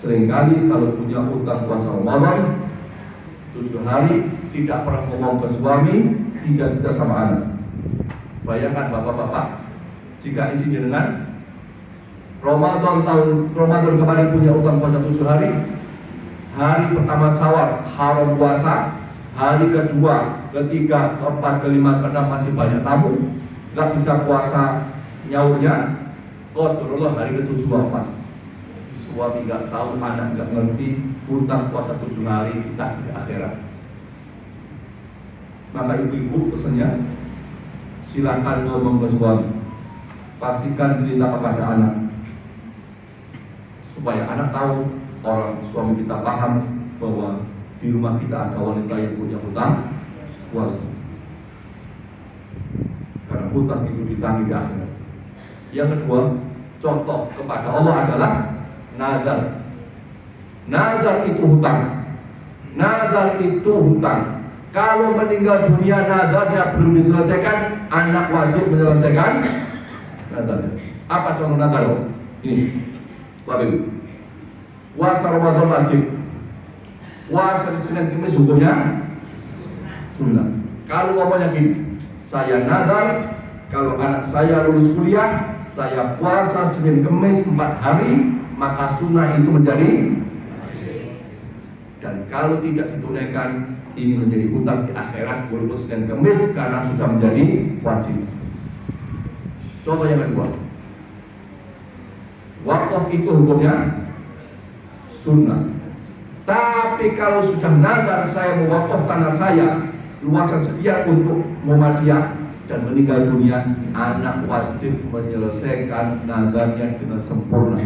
seringkali kalau punya hutang puasa Ramadan 7 hari tidak pernah ngomong ke suami, tidak cerita sama anak. Bayangkan bapak-bapak, jika isinya dengan Ramadan kemarin punya utang puasa 7 hari. Hari pertama Syawal haram puasa, hari kedua, ketiga, keempat, kelima, keenam masih banyak tamu, nggak bisa puasa nyaurnya. Qadarullah hari ke-7 wafat. Suami nggak tahu, anak nggak ngerti, utang puasa 7 hari kita di akhirat. Maka ibu-ibu pesannya, silakan ngomong ke suami, pastikan cerita kepada anak, supaya anak tahu, orang suami kita paham bahwa di rumah kita ada wanita yang punya hutang puasa. Karena hutang itu ditagih di akhirat. Yang kedua, contoh kepada Allah adalah nazar. Nazar itu hutang. Nazar itu hutang. Kalau meninggal dunia nazarnya belum diselesaikan, anak wajib menyelesaikan nazarnya. Apa contoh nazar? Ini, Bapak Ibu. Puasa Ramadan wajib. Puasa di Senin Kamis hukumnya sunnah. Kalau ngomongnya gini, saya nazar kalau anak saya lulus kuliah, saya puasa Senin Kamis 4 hari, maka sunnah itu menjadi. Dan kalau tidak ditunaikan, ini menjadi hutang di akhirat walaupun Senin Kamis karena sudah menjadi wajib. Contoh yang kedua, wakaf itu hukumnya sunnah. Tapi kalau sudah nazar saya mewakaf tanah saya luasan sekian untuk Muhammadiyah dan meninggal dunia, anak wajib menyelesaikan nazarnya dengan sempurna.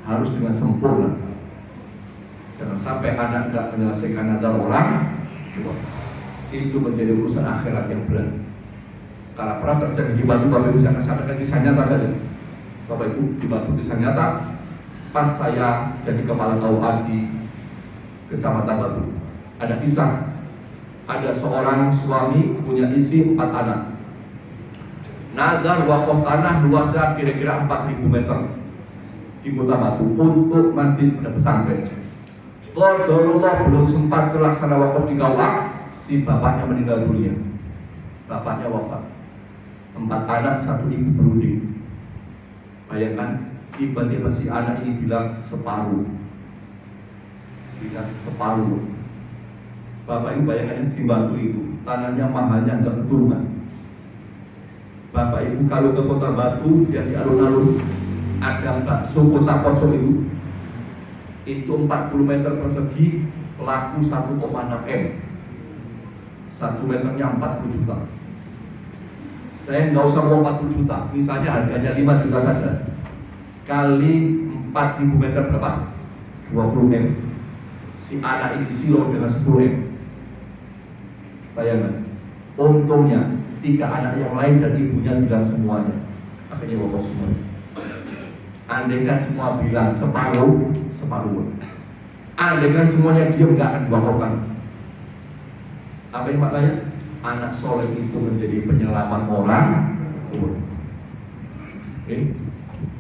Harus dengan sempurna. Jangan sampai anak tidak menyelesaikan nazar orang tua. Itu menjadi urusan akhirat yang berat. Karena pernah terjadi di Batu, Bapak Ibu, saya sampaikan kisah nyata saja. Bapak Ibu, di Batu kisah nyata. Pas saya jadi kepala KUA di Kecamatan Batu, ada kisah, ada seorang suami punya istri 4 anak. Nazar wakaf tanah luasnya kira-kira 4.000 meter di Kota Batu untuk masjid pada pesantren. Qadarullah belum sempat terlaksana wakaf di KUA, si bapaknya meninggal dunia. Bapaknya wafat. 4 anak, 1 ibu berunding. Bayangkan, tiba-tiba si anak ini bilang separuh. Bilang separuh. Bapak Ibu bayangkan di Batu itu tanahnya mahalnya enggak keturunan. Bapak Ibu kalau ke Kota Batu dan di alun-alun ada bakso Kota Pocong itu 40 meter persegi laku 1,6 M. 1 meternya 40 juta. Saya nggak usah mau 40 juta, misalnya harganya 5 juta saja. Kali 4.000 meter berapa? 20 M. Si anak ini silo dengan 10 M. Bayangkan, untungnya 3 anak yang lain dan ibunya bilang semuanya. Akhirnya wakaf semuanya. Andaikan semua bilang separuh, separuh. Andaikan semuanya diam, nggak akan diwakafkan. Apa ini maknanya? Anak soleh itu menjadi penyelamat orang tua.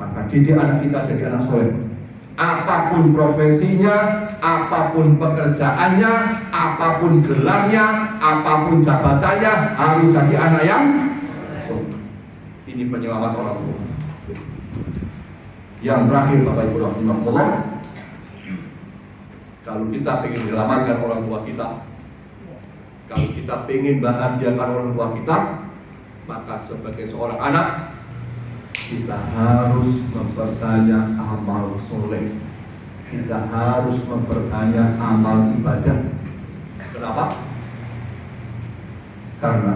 Maka didik anak kita jadi anak soleh. Apapun profesinya, apapun pekerjaannya, apapun gelarnya, apapun jabatannya, harus jadi anak yang soleh. Ini penyelamat orang tua. Yang terakhir, Bapak Ibu rahimahullah, kalau kita ingin menyelamatkan orang tua kita, kalau kita ingin bahagiakan orang tua kita, maka sebagai seorang anak kita harus memperbanyak amal soleh. Kita harus memperbanyak amal ibadah. Kenapa? Karena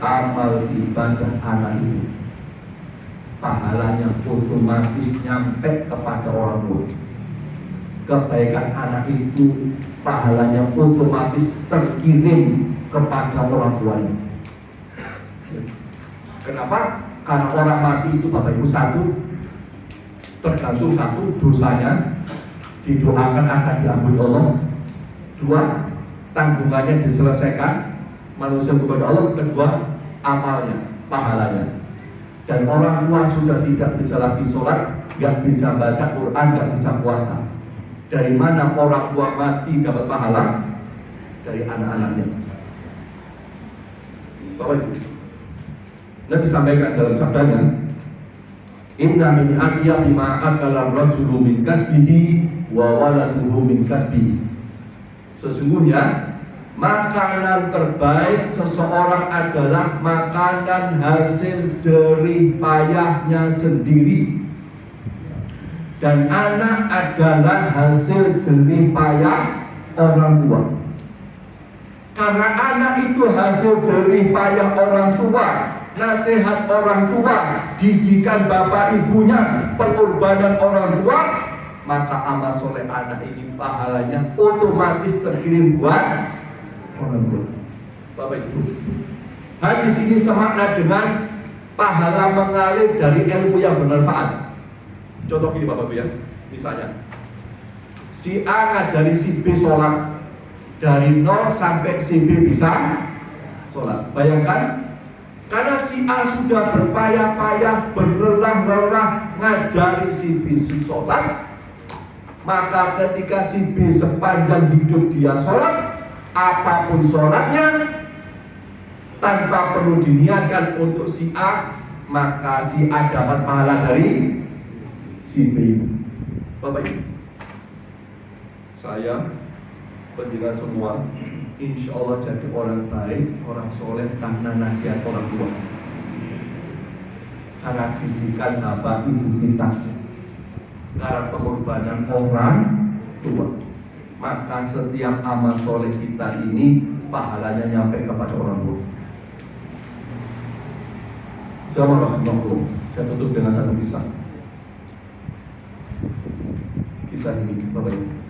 amal ibadah anak itu pahalanya otomatis nyampe kepada orang tua. Kebaikan anak itu pahalanya otomatis terkirim kepada orang tuanya. Kenapa? Karena orang mati itu Bapak Ibu tergantung satu dosanya didoakan akan diampuni Allah. 2, tanggungannya diselesaikan manusia kepada Allah. 2, amalnya, pahalanya. Dan orang tua sudah tidak bisa lagi sholat, nggak bisa baca Quran, nggak bisa puasa. Dari mana orang tua mati dapat pahala? Dari anak-anaknya. Bapak Ibu, Nabi sampaikan dalam sabdanya, inna min atyab bima akala rajulu min kasbihi wa waladuhu min kasbihi. Sesungguhnya makanan terbaik seseorang adalah makanan hasil jerih payahnya sendiri, dan anak adalah hasil jerih payah orang tua. Karena anak itu hasil jerih payah orang tua, nasihat orang tua, didikan bapak ibunya, pengorbanan orang tua, maka amal soleh anak ini pahalanya otomatis terkirim buat orang tua. Bapak Ibu, hadis ini semakna dengan pahala mengalir dari ilmu yang bermanfaat. Contoh gini Bapak Ibu ya, misalnya si A ngajari si B sholat dari 0 sampai si B bisa sholat. Bayangkan, karena si A sudah berpayah-payah, berlelah-lelah ngajari si B sholat, maka ketika si B sepanjang hidup dia sholat, apapun sholatnya, tanpa perlu diniatkan untuk si A, maka si A dapat pahala dari si B. Bapak Ibu, saya penjenengan semua insya Allah jadi orang baik, orang soleh karena nasihat orang tua, karena didikan bapak ibu kita, karena pengorbanan orang tua. Maka setiap amal soleh kita ini pahalanya nyampe kepada orang tua. Jamaah rahmatullah, saya tutup dengan satu kisah. Kisah ini Bapak Ibu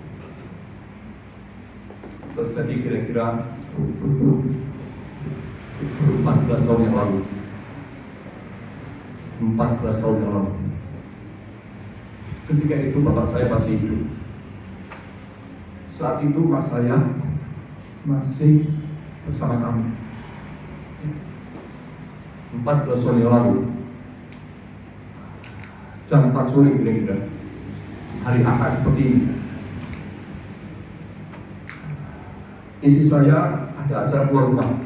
terjadi kira-kira 14 tahun yang lalu. 14 tahun yang lalu. Ketika itu bapak saya masih hidup. Saat itu mak saya masih bersama kami. 14 tahun yang lalu, jam 4 sore kira-kira, hari Ahad seperti ini. Istri saya ada acara keluar rumah.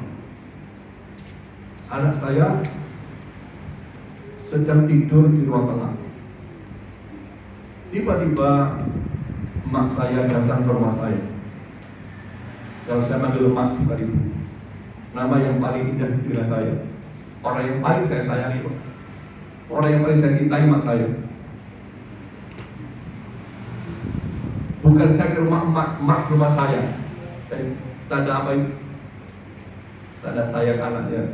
Anak saya sedang tidur di ruang tengah. Tiba-tiba emak saya datang ke rumah saya. Kalau saya manggil emak, bukan ibu. Nama yang paling indah di dunia saya. Orang yang paling saya sayangi, orang yang paling saya cintai emak saya. Bukan saya ke rumah emak ke rumah saya. Tanda apa itu? Tanda sayang anaknya,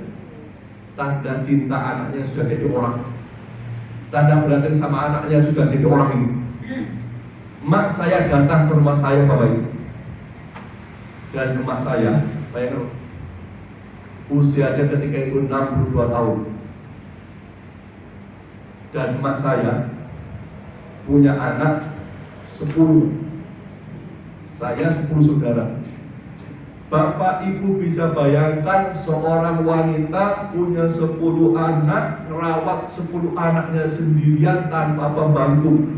tanda cinta anaknya sudah jadi orang, tanda berantem sama anaknya sudah jadi orang ini. Emak saya datang ke rumah saya Bapak Ibu, dan emak saya, bayangkan usianya ketika itu 62 tahun, dan emak saya punya anak 10, saya 10 saudara. Bapak Ibu bisa bayangkan seorang wanita punya 10 anak, merawat 10 anaknya sendirian tanpa pembantu.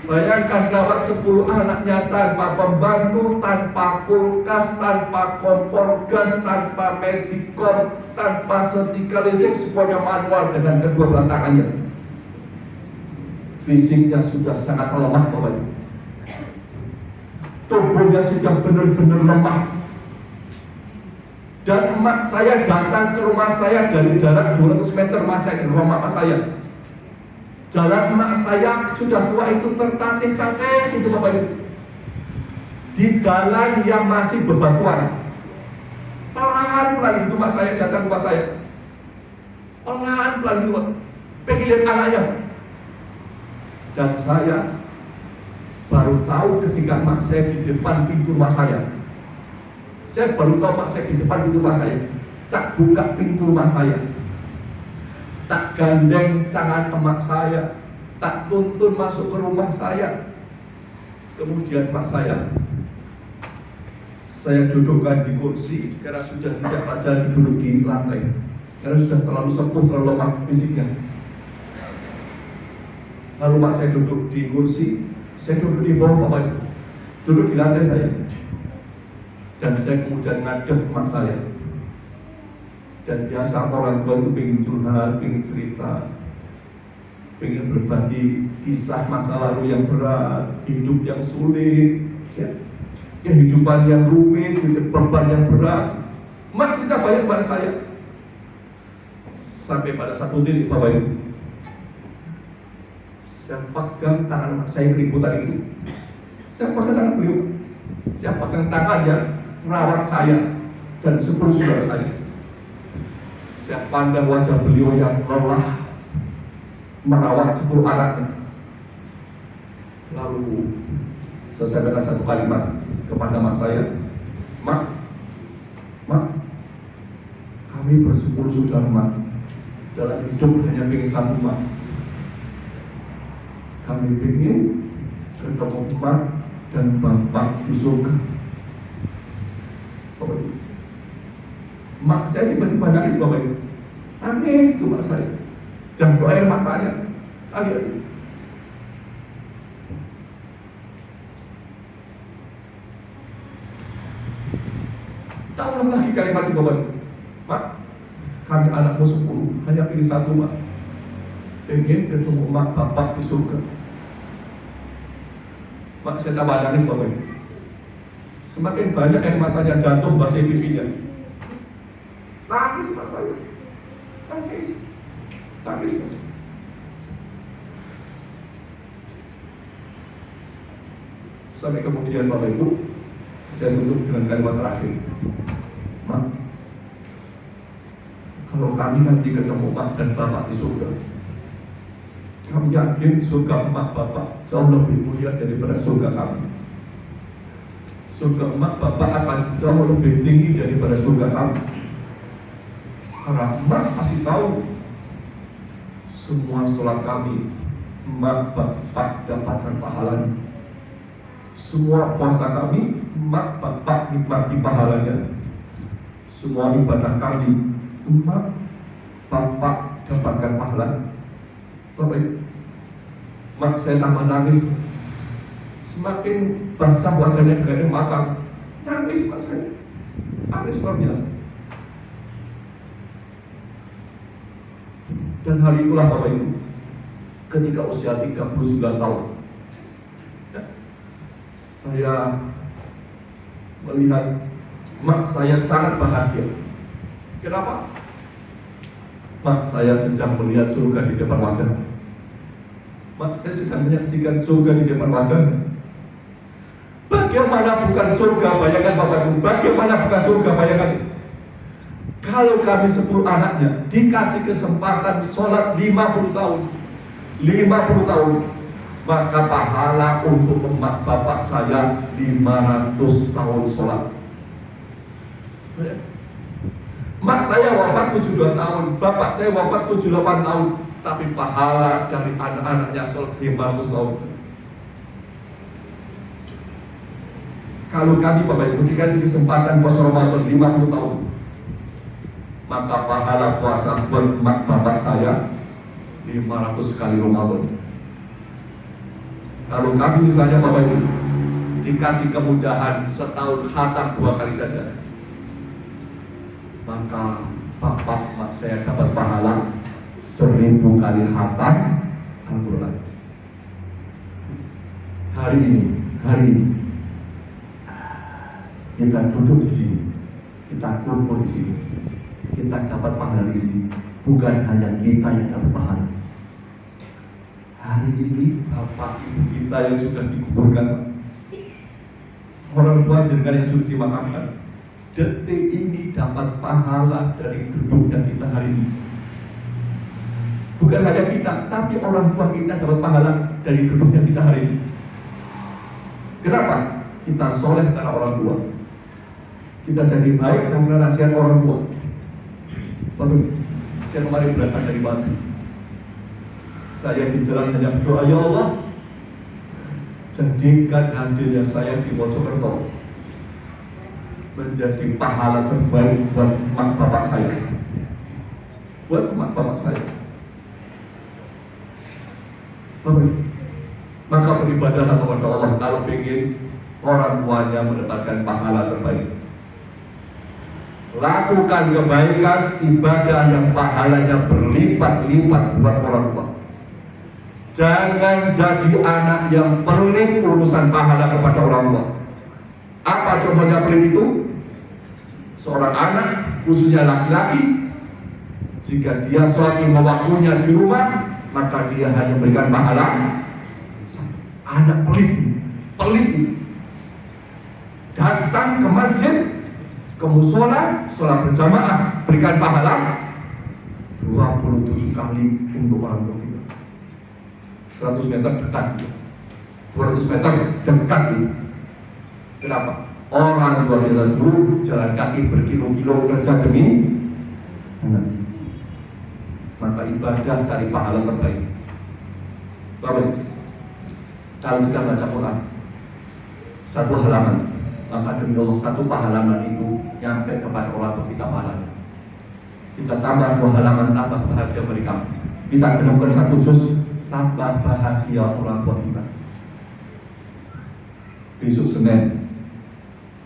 Bayangkan merawat 10 anaknya tanpa pembantu, tanpa kulkas, tanpa kompor gas, tanpa magic cord, tanpa setrika listrik, semuanya manual dengan kedua belah tangannya. Fisiknya sudah sangat lemah Bapak Ibu. Tubuhnya sudah benar-benar lemah. Dan emak saya datang ke rumah saya dari jarak 200 meter masa ke rumah emak saya. Jalan emak saya sudah tua itu tertatih-tatih itu Bapak Ibu. Di jalan yang masih bebatuan. Pelan-pelan itu emak saya datang ke rumah saya. Pelan-pelan itu pengen lihat anaknya. Dan saya baru tahu ketika mak saya di depan pintu rumah saya. Saya baru tahu mak saya di depan pintu rumah saya. Tak buka pintu rumah saya, tak gandeng tangan emak saya, tak tuntun masuk ke rumah saya. Kemudian mak saya dudukkan di kursi karena sudah tidak pajak duduk di lantai, karena sudah terlalu sepuh, terlalu lemah fisiknya. Lalu mak saya duduk di kursi, saya duduk di bawah Bapak Ibu, duduk di lantai saya, dan saya kemudian ngadep emak saya. Dan biasa orang tua itu pengen curhat, pengen cerita, pengen berbagi kisah masa lalu yang berat, hidup yang sulit, ya, kehidupan yang rumit, beban yang berat. Emak cerita banyak pada saya, sampai pada satu titik Bapak Ibu, saya pegang tangan saya keributan itu. Saya pegang tangan beliau, saya pegang tangannya, merawat saya dan 10 saudara saya. Saya pandang wajah beliau yang lelah merawat 10 anaknya. Lalu saya sampaikan satu kalimat kepada mak saya, Mak, kami bersepuluh saudara mak, dalam hidup hanya ingin satu mak. Kami ingin ketemu mak dan bapak di surga. Bapak Ibu, mak saya tiba-tiba nangis, Bapak Ibu. Nangis itu mak saya, jatuh air matanya. Adik-adik, tahu lagi kalimat itu, Bapak Ibu. Mak, kami anakmu 10, hanya pilih satu mak, pengen ketemu mak bapak di surga. Mak, saya tambah nangis, Bapak Ibu. Semakin banyak air matanya jatuh basahi pipinya. Nangis mak saya, nangis. Sampai kemudian Bapak Ibu, saya tutup dengan kalimat terakhir. Mak, kalau kami nanti ketemu mak dan bapak di surga, kami yakin surga mak bapak jauh lebih mulia daripada surga kami. Surga mak bapak akan jauh lebih tinggi daripada surga kami. Karena mak masih tahu semua sholat kami, mak bapak dapatkan pahalanya. Semua puasa kami, mak bapak nikmati pahalanya. Semua ibadah kami, mak bapak dapatkan pahala. Bapak, mak saya tambah nangis. Semakin basah wajahnya dengan air mata, nangis mak saya, nangis luar biasa. Dan hari itulah Bapak Ibu, ketika usia 39 tahun, saya melihat mak saya sangat bahagia. Kenapa? Mak saya sedang melihat surga di depan wajah. Mak saya sedang menyaksikan surga di depan wajahnya. Bagaimana bukan surga, bayangkan Bapak Ibu, bagaimana bukan surga, bayangkan. Kalau kami 10 anaknya dikasih kesempatan sholat 50 tahun, maka pahala untuk emak bapak saya 500 tahun sholat. Mak saya wafat 72 tahun, bapak saya wafat 78 tahun, tapi pahala dari anak-anaknya sholat 500 tahun. Kalau kami Bapak Ibu dikasih kesempatan puasa Ramadan 50 tahun, maka pahala puasa buat mak bapak saya 500 kali Ramadan. Kalau kami misalnya Bapak Ibu dikasih kemudahan setahun khatam 2 kali saja, maka bapak mak saya dapat pahala 1000 kali khatam Al-Quran. Hari ini kita duduk di sini, kita kumpul di sini, kita dapat pahala di sini. Bukan hanya kita yang dapat pahala. Hari ini bapak ibu kita yang sudah dikuburkan, orang tua jenengan yang sudah dimakamkan, detik ini dapat pahala dari duduknya kita hari ini. Bukan hanya kita, tapi orang tua kita dapat pahala dari duduknya kita hari ini. Kenapa? Kita soleh karena orang tua. Kita jadi baik karena nasihat orang tua. Lalu saya kemarin berangkat dari Batu, saya di jalan hanya berdoa, ya Allah, jadikan hadirnya saya di Mojokerto menjadi pahala terbaik buat emak bapak saya, buat emak bapak saya. Maka beribadahlah kepada Allah kalau ingin orang tuanya mendapatkan pahala terbaik. Lakukan kebaikan, ibadah yang pahalanya berlipat-lipat buat orang tua. Jangan jadi anak yang pelit urusan pahala kepada orang tua. Apa contohnya pelit itu? Seorang anak, khususnya laki-laki, jika dia sholat lima waktunya di rumah, maka dia hanya memberikan pahala. Anak pelit. Dan datang ke masjid, ke musola, sholat berjamaah, berikan pahala 27 kali untuk orang tua kita. 100 meter dekat, 200 meter dekat. Kenapa? Orang tua kita dulu jalan kaki berkilo-kilo kerja demi anak. Maka ibadah cari pahala terbaik. Bapak, kalau kita baca Quran satu halaman, maka demi Allah satu halaman itu nyampe kepada orang tua kita pahalanya. Kita tambah 2 halaman, tambah bahagia mereka. Kita menemukan 1 juz, tambah bahagia orang tua kita. Besok Senin,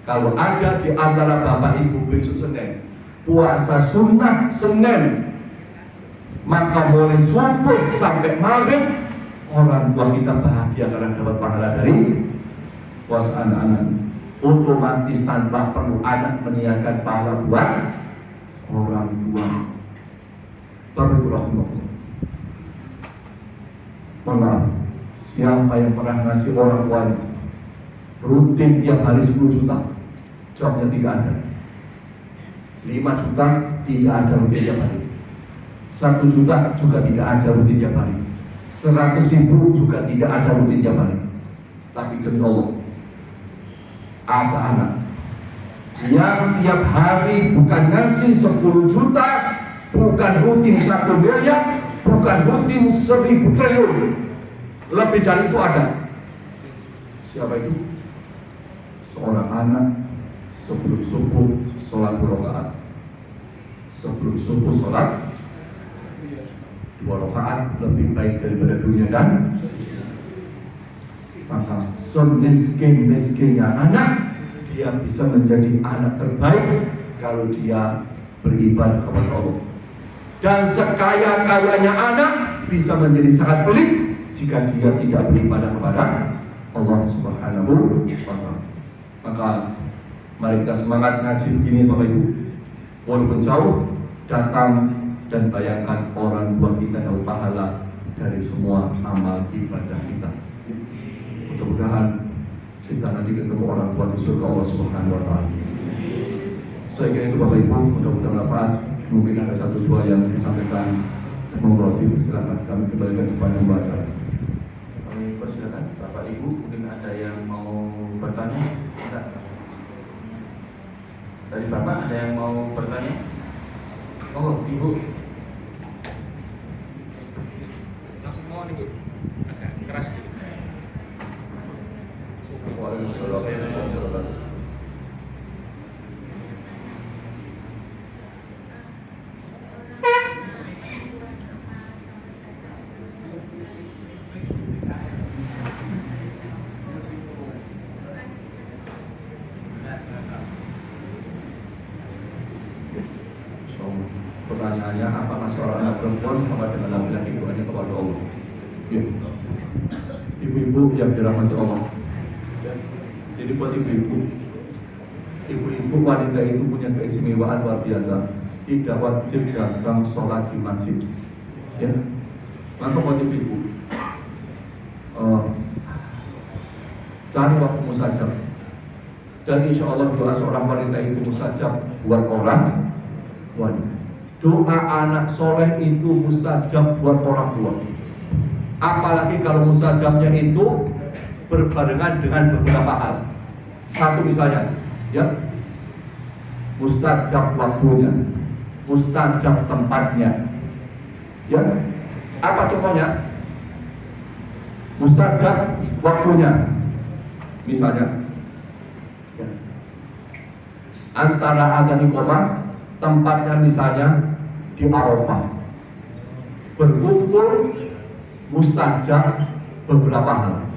kalau ada di antara bapak ibu besok Senin puasa sunnah Senin, maka mulai subuh sampai maghrib orang tua kita bahagia karena dapat pahala dari puasa anak-anak. Otomatis tanpa perlu anak meniakan pahala buat orang tua. Bapak ibu rahimahullah, mohon maaf, siapa yang pernah ngasih orang tua rutin tiap hari 10 juta? Jawabnya tidak ada. 5 juta tidak ada rutin tiap hari. 1 juta juga tidak ada rutin tiap hari. 100.000 juga tidak ada rutin tiap hari. Tapi demi Allah, ada anak yang tiap hari bukan ngasih 10 juta, bukan rutin 1 miliar, bukan rutin 1000 triliun. Lebih dari itu ada. Siapa itu? Seorang anak sebelum subuh sholat 2 rakaat. Sebelum subuh sholat 2 rakaat lebih baik daripada dunia dan maka semiskin-miskinnya anak, dia bisa menjadi anak terbaik kalau dia beribadah kepada Allah. Dan sekaya-kayanya anak bisa menjadi sangat pelit jika dia tidak beribadah kepada Allah Subhanahu wa ta'ala. Maka mari kita semangat ngaji begini Bapak Ibu. Walaupun jauh, datang dan bayangkan orang tua kita dapat pahala dari semua amal ibadah kita. Mudah-mudahan kita nanti ketemu orang tua di surga Allah Subhanahu wa ta'ala. Saya kira itu Bapak Ibu, mudah-mudahan manfaat. Mungkin ada 1-2 yang disampaikan. Monggo silakan kami kembalikan kepada pembaca. Kami persilakan Bapak Ibu, mungkin ada yang mau bertanya? Tidak. Dari Bapak ada yang mau bertanya? Oh, Ibu. Langsung mau nih Bu, agak keras gitu. Waalaikumsalam. Pertanyaannya, apakah seorang anak perempuan sama dengan laki-laki doanya kepada Allah? Ya. Ibu-ibu yang dirahmati Allah. Jadi buat ibu-ibu wanita itu punya keistimewaan luar biasa. Tidak wajib datang sholat di masjid. Ya. Maka buat ibu, cari waktu musajab. Dan insya Allah doa seorang wanita itu musajab buat orang wanita. Doa anak soleh itu mustajab buat orang tua. Apalagi kalau mustajabnya itu berbarengan dengan beberapa hal. Satu misalnya, ya, mustajab waktunya, mustajab tempatnya. Ya, apa contohnya? Mustajab waktunya, misalnya, ya, antara adzan iqamah, tempatnya misalnya di Arafah, berkumpul mustajab beberapa hal.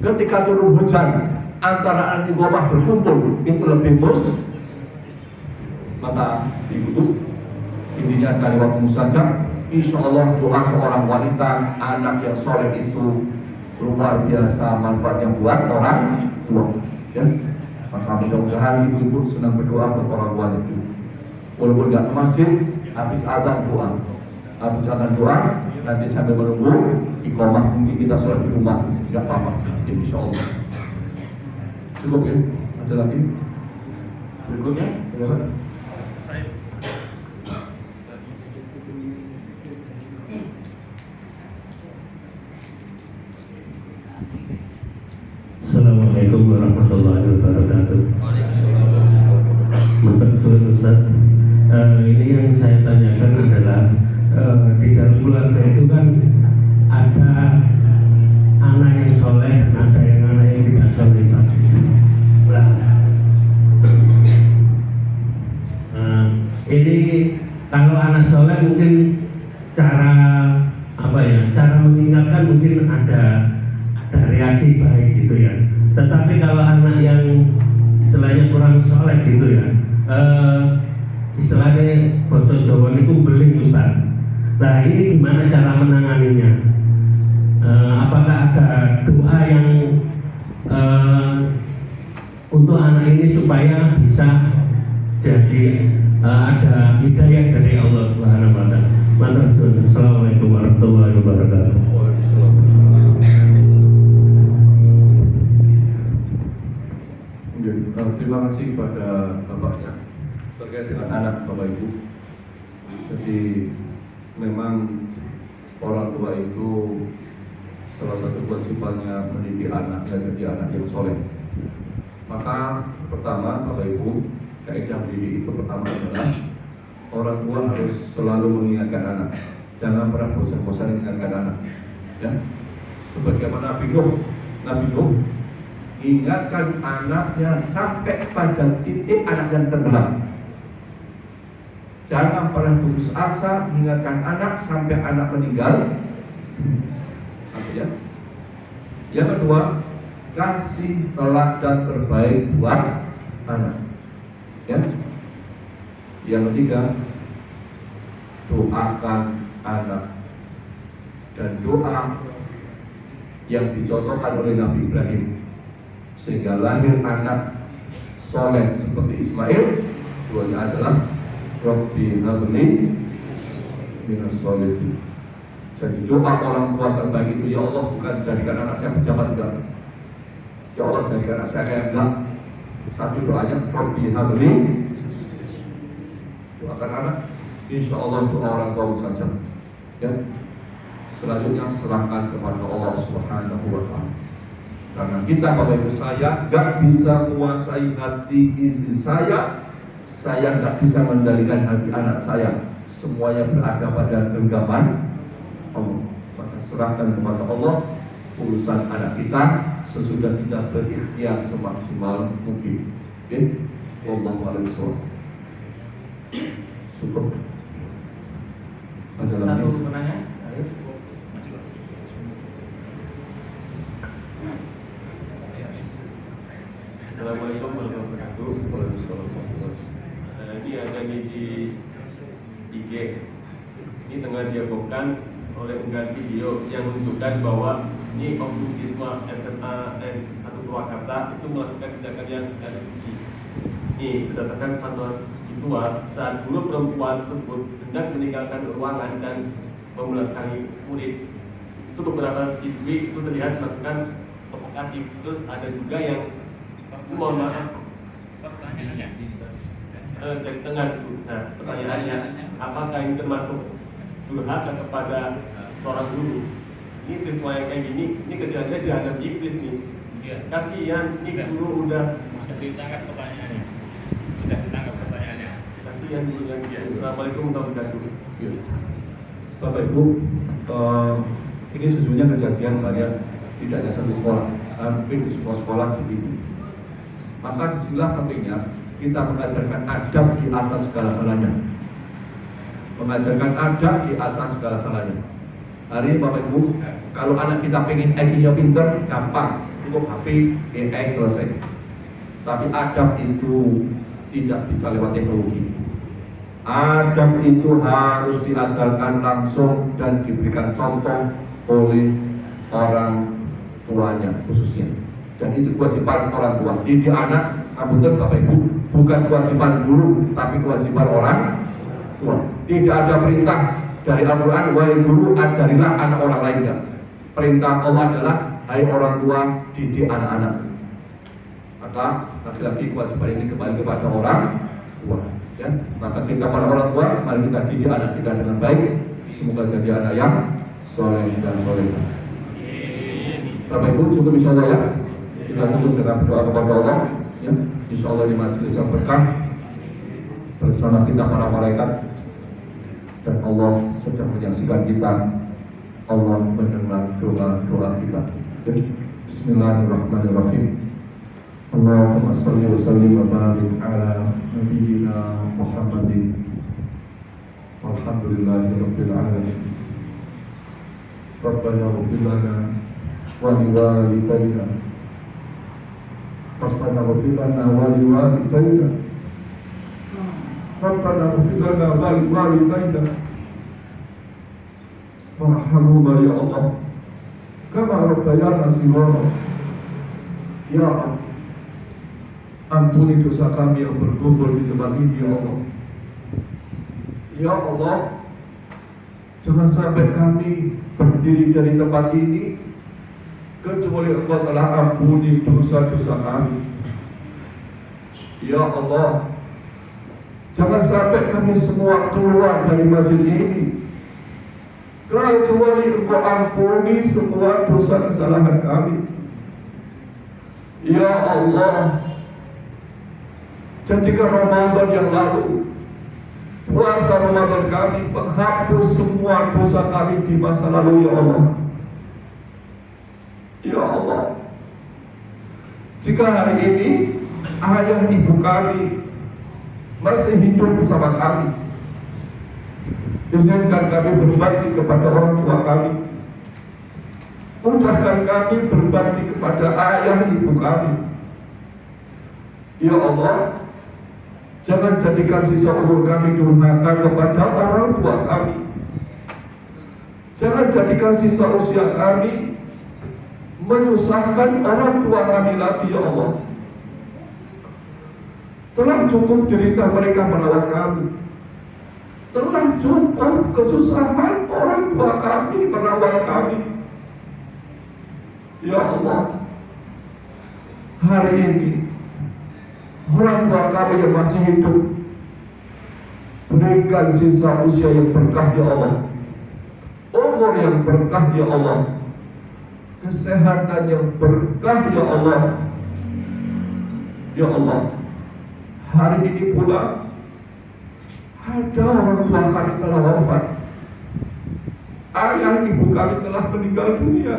Ketika turun hujan, antara iqamah berkumpul itu lebih maka dibutuh. Intinya cari waktu mustajab. Insya Allah doa seorang wanita anak yang soleh itu luar biasa manfaatnya buat orang tua. Ya. Maka mudah-mudahan ibu-ibu senang berdoa buat orang tua itu. Walaupun nggak ke masjid, habis adzan doa. Habis adzan doa, nanti sambil menunggu iqamah, mungkin kita sholat di rumah, nggak apa-apa. Insya Allah. Cukup ya. Ada lagi? Berikutnya, silakan. Assalamualaikum warahmatullahi wabarakatuh. Betul Ustaz. Ini yang saya tanyakan adalah di dalam keluarga itu kan ada anak yang soleh dan ada yang anak yang tidak soleh. Ini kalau anak soleh mungkin cara mengingatkan mungkin ada reaksi baik gitu ya. Tetapi kalau anak yang istilahnya kurang soleh gitu ya, istilahnya bahasa Jawa itu beling Ustaz. Nah ini gimana cara menanganinya? Apakah ada doa yang untuk anak ini supaya bisa jadi ada hidayah dari Allah Subhanahu wa taala. Assalamualaikum warahmatullahi wabarakatuh. Terima kasih kepada Bapaknya terkait dengan anak Bapak Ibu. Jadi memang orang tua itu salah satu kewajibannya mendidik anaknya jadi anak yang soleh. Maka pertama Bapak Ibu, kaidah mendidik itu pertama adalah orang tua harus selalu mengingatkan anak. Jangan pernah bosan-bosan mengingatkan anak. Ya, sebagaimana Nabi Nuh ingatkan anaknya sampai pada titik anak yang tenggelam. Jangan pernah putus asa mengingatkan anak sampai anak meninggal. Ya. Yang kedua, kasih teladan terbaik buat anak. Ya. Yang ketiga, doakan anak. Dan doa yang dicontohkan oleh Nabi Ibrahim sehingga lahir anak soleh seperti Ismail. Doanya adalah Rabbi habli minas sholihin. Jadi doa orang tua terbaik itu, ya Allah bukan jadikan anak saya pejabat, enggak. Ya Allah jadikan anak saya kaya, enggak. Satu doanya Rabbi habli, doakan anak. Insya Allah doa orang tua saja. Ya. Selanjutnya serahkan kepada Allah Subhanahu wa taala. Karena kita Bapak Ibu saya gak bisa menguasai hati istri saya gak bisa mengendalikan hati anak saya. Semuanya berada pada genggaman Allah. Maka serahkan kepada Allah urusan anak kita sesudah kita berikhtiar semaksimal mungkin. Oke, wallahu a'lam bishawab. Cukup. Ada lagi? Satu pertanyaan. Assalamualaikum warahmatullahi wabarakatuh. Ini ada di IG. Ini tengah diabokan oleh unggahan video yang menunjukkan bahwa ini oknum siswa SMA N 1 Purwakarta itu melakukan tindakan yang tidak dipuji. Ini berdasarkan pantauan siswa saat guru perempuan tersebut hendak meninggalkan ruangan dan membelakangi murid. Itu beberapa siswi itu terlihat melakukan provokatif. Terus ada juga yang mohon maaf, pertanyaannya dari tengah itu. Nah, pertanyaannya, apakah ini termasuk durhaka kepada seorang guru? Ini siswa yang kayak gini, ini kerjaannya jahanam iblis nih. Kasihan, ini guru udah ditangkap pertanyaannya. Sudah ditangkap pertanyaannya. Kasihan gurunya. Assalamualaikum warahmatullahi wabarakatuh. Bapak Ibu, ini sesungguhnya kejadian banyak, tidak hanya satu sekolah, hampir di semua sekolah begitu. Maka disinilah pentingnya kita mengajarkan adab di atas segala-galanya. Mengajarkan adab di atas segala-galanya. Hari ini Bapak Ibu, kalau anak kita pengen IQ-nya pinter, gampang, cukup HP, AI selesai. Tapi adab itu tidak bisa lewat teknologi. Adab itu harus diajarkan langsung dan diberikan contoh oleh orang tuanya khususnya. Dan itu kewajiban orang tua. Didik anak, betul Bapak Ibu, bukan kewajiban guru, tapi kewajiban orang tua. Tidak ada perintah dari Al-Quran, wahai guru ajarilah anak orang lainnya. Perintah Allah adalah, hai orang tua, didik anak-anak. Maka laki-laki kewajiban ini kembali kepada orang tua. Ya, maka kita para orang tua, mari kita didik anak kita dengan baik. Semoga jadi anak yang soleh dan solehah. Bapak Ibu cukup insya Allah ya. Kita tutup dengan doa kepada Allah. Ya, insya Allah di majelis yang berkah bersama kita para malaikat dan Allah sedang menyaksikan kita. Allah mendengar doa-doa kita. Ya. Bismillahirrahmanirrahim. Allahumma salli wa sallim wa barik ala nabiyyina Muhammadin walhamdulillahi rabbil alamin. Rabbana ighfir lana wa liwalidayna Rabbana ighfir lana wa liwalidayna Rabbana ighfir lana wa liwalidayna warhamhuma ya Allah kama rabbayana shighara. Ya Allah, ampuni dosa kami yang berkumpul di tempat ini ya Allah. Ya Allah, jangan sampai kami berdiri dari tempat ini kecuali Engkau telah ampuni dosa-dosa kami. Ya Allah, jangan sampai kami semua keluar dari masjid ini kecuali Engkau ampuni semua dosa kesalahan kami. Ya Allah, jadikan Ramadan yang lalu, puasa Ramadan kami, menghapus semua dosa kami di masa lalu ya Allah. Ya Allah, jika hari ini ayah ibu kami masih hidup bersama kami, izinkan kami berbakti kepada orang tua kami. Mudahkan kami berbakti kepada ayah ibu kami. Ya Allah, jangan jadikan sisa umur kami durhaka kepada orang tua kami. Jangan jadikan sisa usia kami menyusahkan orang tua kami lagi ya Allah. Telah cukup derita mereka merawat kami. Telah cukup kesusahan orang tua kami merawat kami. Ya Allah, hari ini orang tua kami yang masih hidup, berikan sisa usia yang berkah ya Allah, umur yang berkah ya Allah, kesehatan yang berkah ya Allah. Ya Allah, hari ini pula ada orang tua kami telah wafat, ayah ibu kami telah meninggal dunia.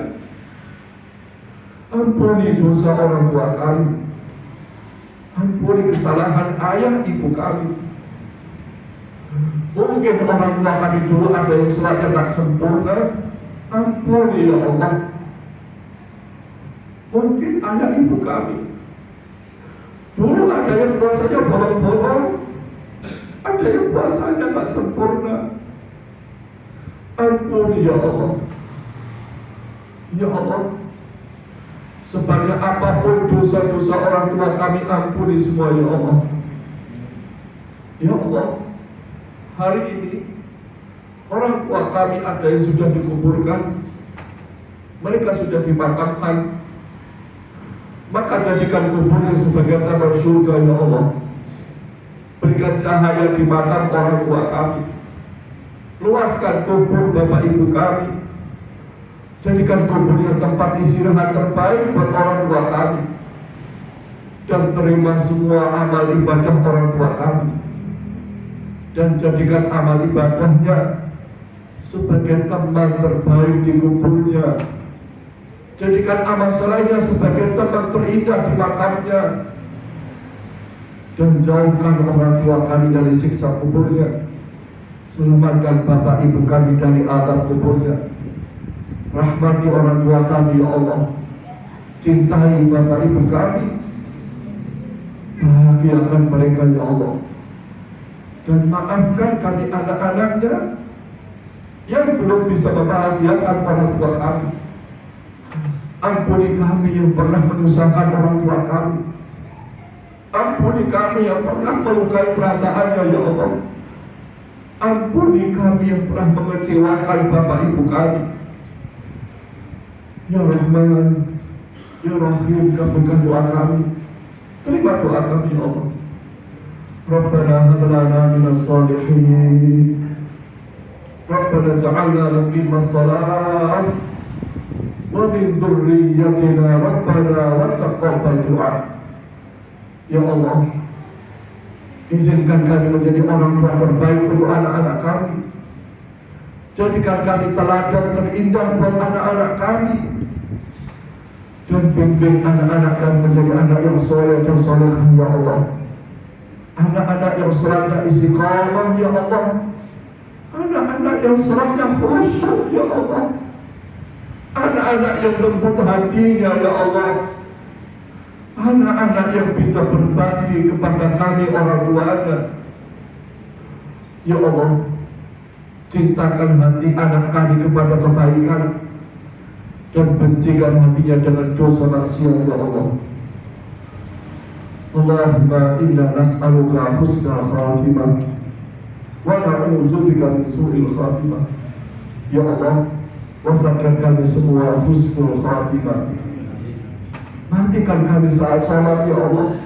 Ampuni dosa orang tua kami, ampuni kesalahan ayah ibu kami. Mungkin orang tua kami dulu ada yang sholatnya tak sempurna, ampuni ya Allah. Mungkin ayah ibu kami dulu ada yang puasanya bolong-bolong, ada yang puasanya tak sempurna, ampuni ya Allah. Ya Allah, sebanyak apapun dosa-dosa orang tua kami, ampuni semua ya Allah. Ya Allah, hari ini orang tua kami ada yang sudah dikuburkan, mereka sudah dimakamkan. Maka jadikan kuburnya sebagai taman surga ya Allah. Berikan cahaya di mata orang tua kami. Luaskan kubur bapak ibu kami. Jadikan kuburnya tempat istirahat terbaik buat orang tua kami. Dan terima semua amal ibadah orang tua kami. Dan jadikan amal ibadahnya sebagai teman terbaik di kuburnya. Jadikan amal salehnya sebagai tempat terindah di makamnya. Dan jauhkan orang tua kami dari siksa kuburnya. Selamatkan bapak ibu kami dari azab kuburnya. Rahmati orang tua kami ya Allah. Cintai bapak ibu kami. Bahagiakan mereka ya Allah. Dan maafkan kami anak-anaknya yang belum bisa membahagiakan orang tua kami. Ampuni kami yang pernah menyusahkan orang tua kami. Ampuni kami yang pernah melukai perasaannya ya Allah. Ampuni kami yang pernah mengecewakan bapak ibu kami. Ya Rahman, Ya Rahim, kabulkan doa kami. Terima doa kami ya Allah. Rabbana hab lana minas shalihin. Rabbana ja'alna muqimas shalah wa min dzurriyyatina rabbana wa taqabbal du'a. Ya Allah, izinkan kami menjadi orang tua terbaik untuk anak-anak kami. Jadikan kami teladan terindah buat anak-anak kami. Dan bimbing anak-anak kami menjadi anak yang soleh dan solehah ya Allah. Anak-anak yang sholatnya istiqamah ya Allah. Anak-anak yang sholatnya khusyuk ya Allah. Anak-anak yang lembut hatinya ya Allah. Anak-anak yang bisa berbakti kepada kami orang tuanya. Ya Allah, cintakan hati anak kami kepada kebaikan dan bencikan hatinya dengan dosa maksiat ya Allah. Allahumma inna nas'aluka husna khatimah wa na'udzubika min su'il khatimah. Ya Allah, wafatkan kami semua husnul khatimah. Matikan kami saat salat ya Allah.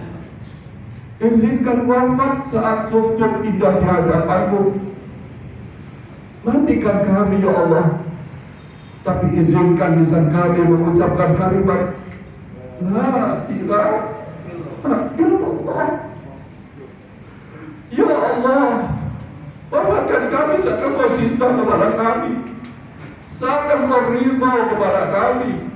Izinkan wafat saat sujud indah di hadapanmu. Matikan kami ya Allah. Tapi izinkan lisan kami mengucapkan kalimat La ilaha illallah. Ya Allah, wafatkan kami saat Engkau cinta kepada kami, saat Engkau ridha kepada kami.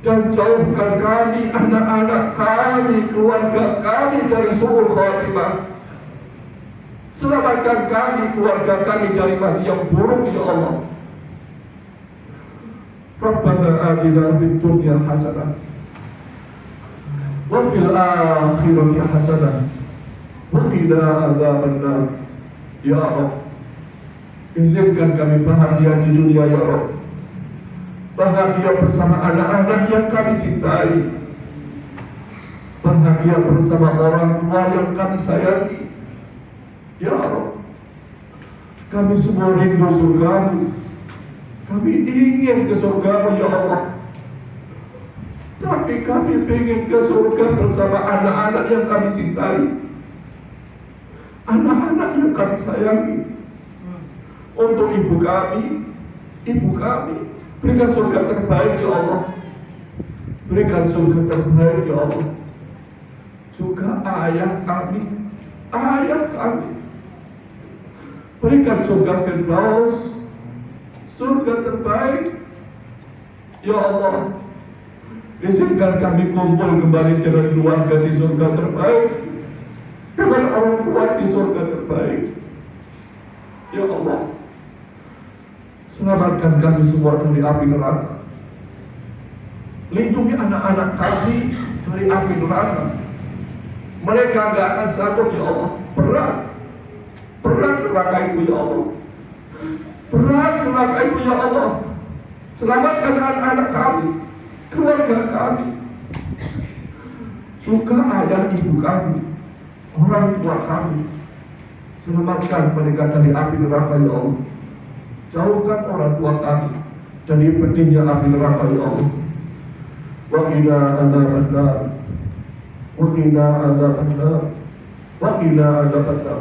Dan jauhkan kami, anak-anak kami, keluarga kami dari su'ul khatimah. Selamatkan kami, keluarga kami dari mati yang buruk ya Allah. Rabbana atina fid dunya hasanah wa fil akhirati hasanah wa qina adzabannar. Ya Allah, izinkan kami bahagia di dunia ya Allah. Bahagia bersama anak-anak yang kami cintai. Bahagia bersama orang tua yang kami sayangi. Ya Allah, kami semua rindu surgamu. Kami ingin ke surgamu ya Allah. Tapi kami ingin ke surga bersama anak-anak yang kami cintai, anak-anak yang kami sayangi. Untuk ibu kami, berikan surga terbaik ya Allah. Berikan surga terbaik ya Allah. Juga ayah kami, berikan surga Firdaus, surga terbaik ya Allah. Izinkan kami kumpul kembali dengan keluarga di surga terbaik, dengan orang tua di surga terbaik ya Allah. Selamatkan kami semua dari api neraka. Lindungi anak-anak kami dari api neraka. Mereka gak akan sanggup ya Allah. Berat neraka itu ya Allah. Berat neraka itu ya Allah. Selamatkan anak-anak kami, keluarga kami, juga ayah ibu kami, orang tua kami. Selamatkan mereka dari api neraka ya Allah. Jauhkan orang tua kami dari pedihnya api neraka ya Allah. Wa qina adzabannar, wa qina adzabannar, wa qina adzabannar.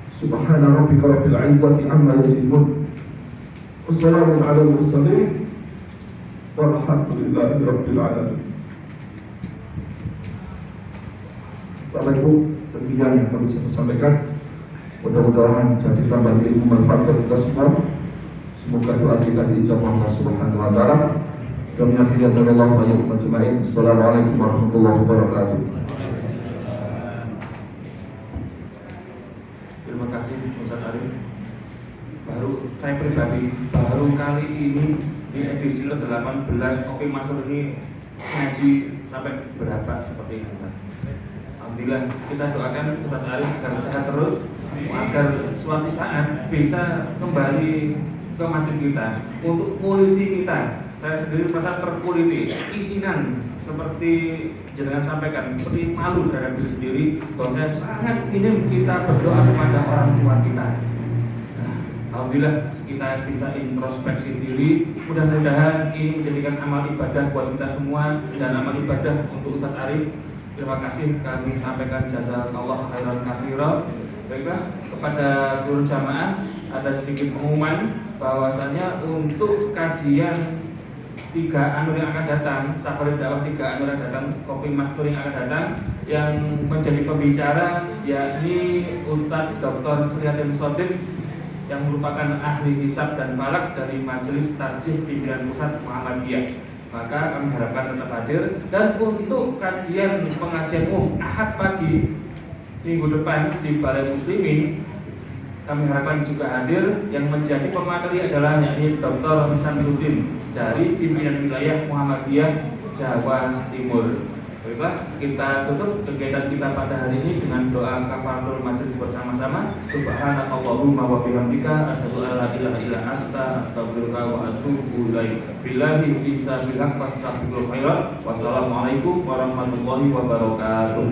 Subhana rabbika rabbil izzati amma yasifun. Wassalamu ala al-mursalin walhamdulillahi rabbil alamin. Bapak Ibu, demikian yang kami bisa sampaikan. Mudah-mudahan jadi tambah ilmu manfaat bagi kita semua. Semoga doa kita diijabah Allah Subhanahu wa taala. Kami akhiri Allah wa iyyakum ajma'in. Assalamualaikum warahmatullahi wabarakatuh. Terima kasih Ustaz Arif. Saya pribadi baru kali ini di edisi ke-18 Oke Master ini ngaji sampai berapa seperti ini. Alhamdulillah, kita doakan Ustaz Arif agar sehat terus, agar suatu saat bisa kembali ke masjid kita untuk kuliti kita. Saya sendiri merasa terkuliti, isinan seperti jenengan sampaikan, seperti malu terhadap diri sendiri, bahwa saya sangat ingin kita berdoa kepada orang tua kita. Nah, alhamdulillah kita bisa introspeksi diri. Mudah-mudahan ini menjadikan amal ibadah buat kita semua dan amal ibadah untuk Ustaz Arif. terima kasih kami sampaikan jazakallah khairan katsira. Baiklah, kepada seluruh jamaah ada sedikit pengumuman bahwasanya untuk kajian 3 Anur yang akan datang, Safari Dakwah 3 Anur yang datang, Kopi Master yang akan datang, yang menjadi pembicara yakni Ustadz Dr. Sriatin Sodik yang merupakan ahli hisab dan falak dari Majelis Tarjih Pimpinan Pusat Muhammadiyah. Maka kami harapkan tetap hadir. Dan untuk kajian pengajian umum Ahad pagi minggu depan di Balai Muslimin, kami harapkan juga hadir. Yang menjadi pemateri adalah yakni Dr. Samsudin dari pimpinan wilayah Muhammadiyah Jawa Timur. Baiklah, kita tutup kegiatan kita pada hari ini dengan doa kafaratul majlis bersama-sama. Subhanakallahumma wa bihamdika asyhadu an la ilaha illa anta astaghfiruka wa atubu ilaik. Billahi fi sabilillah fastaghfirul khairat. Wassalamualaikum warahmatullahi wabarakatuh.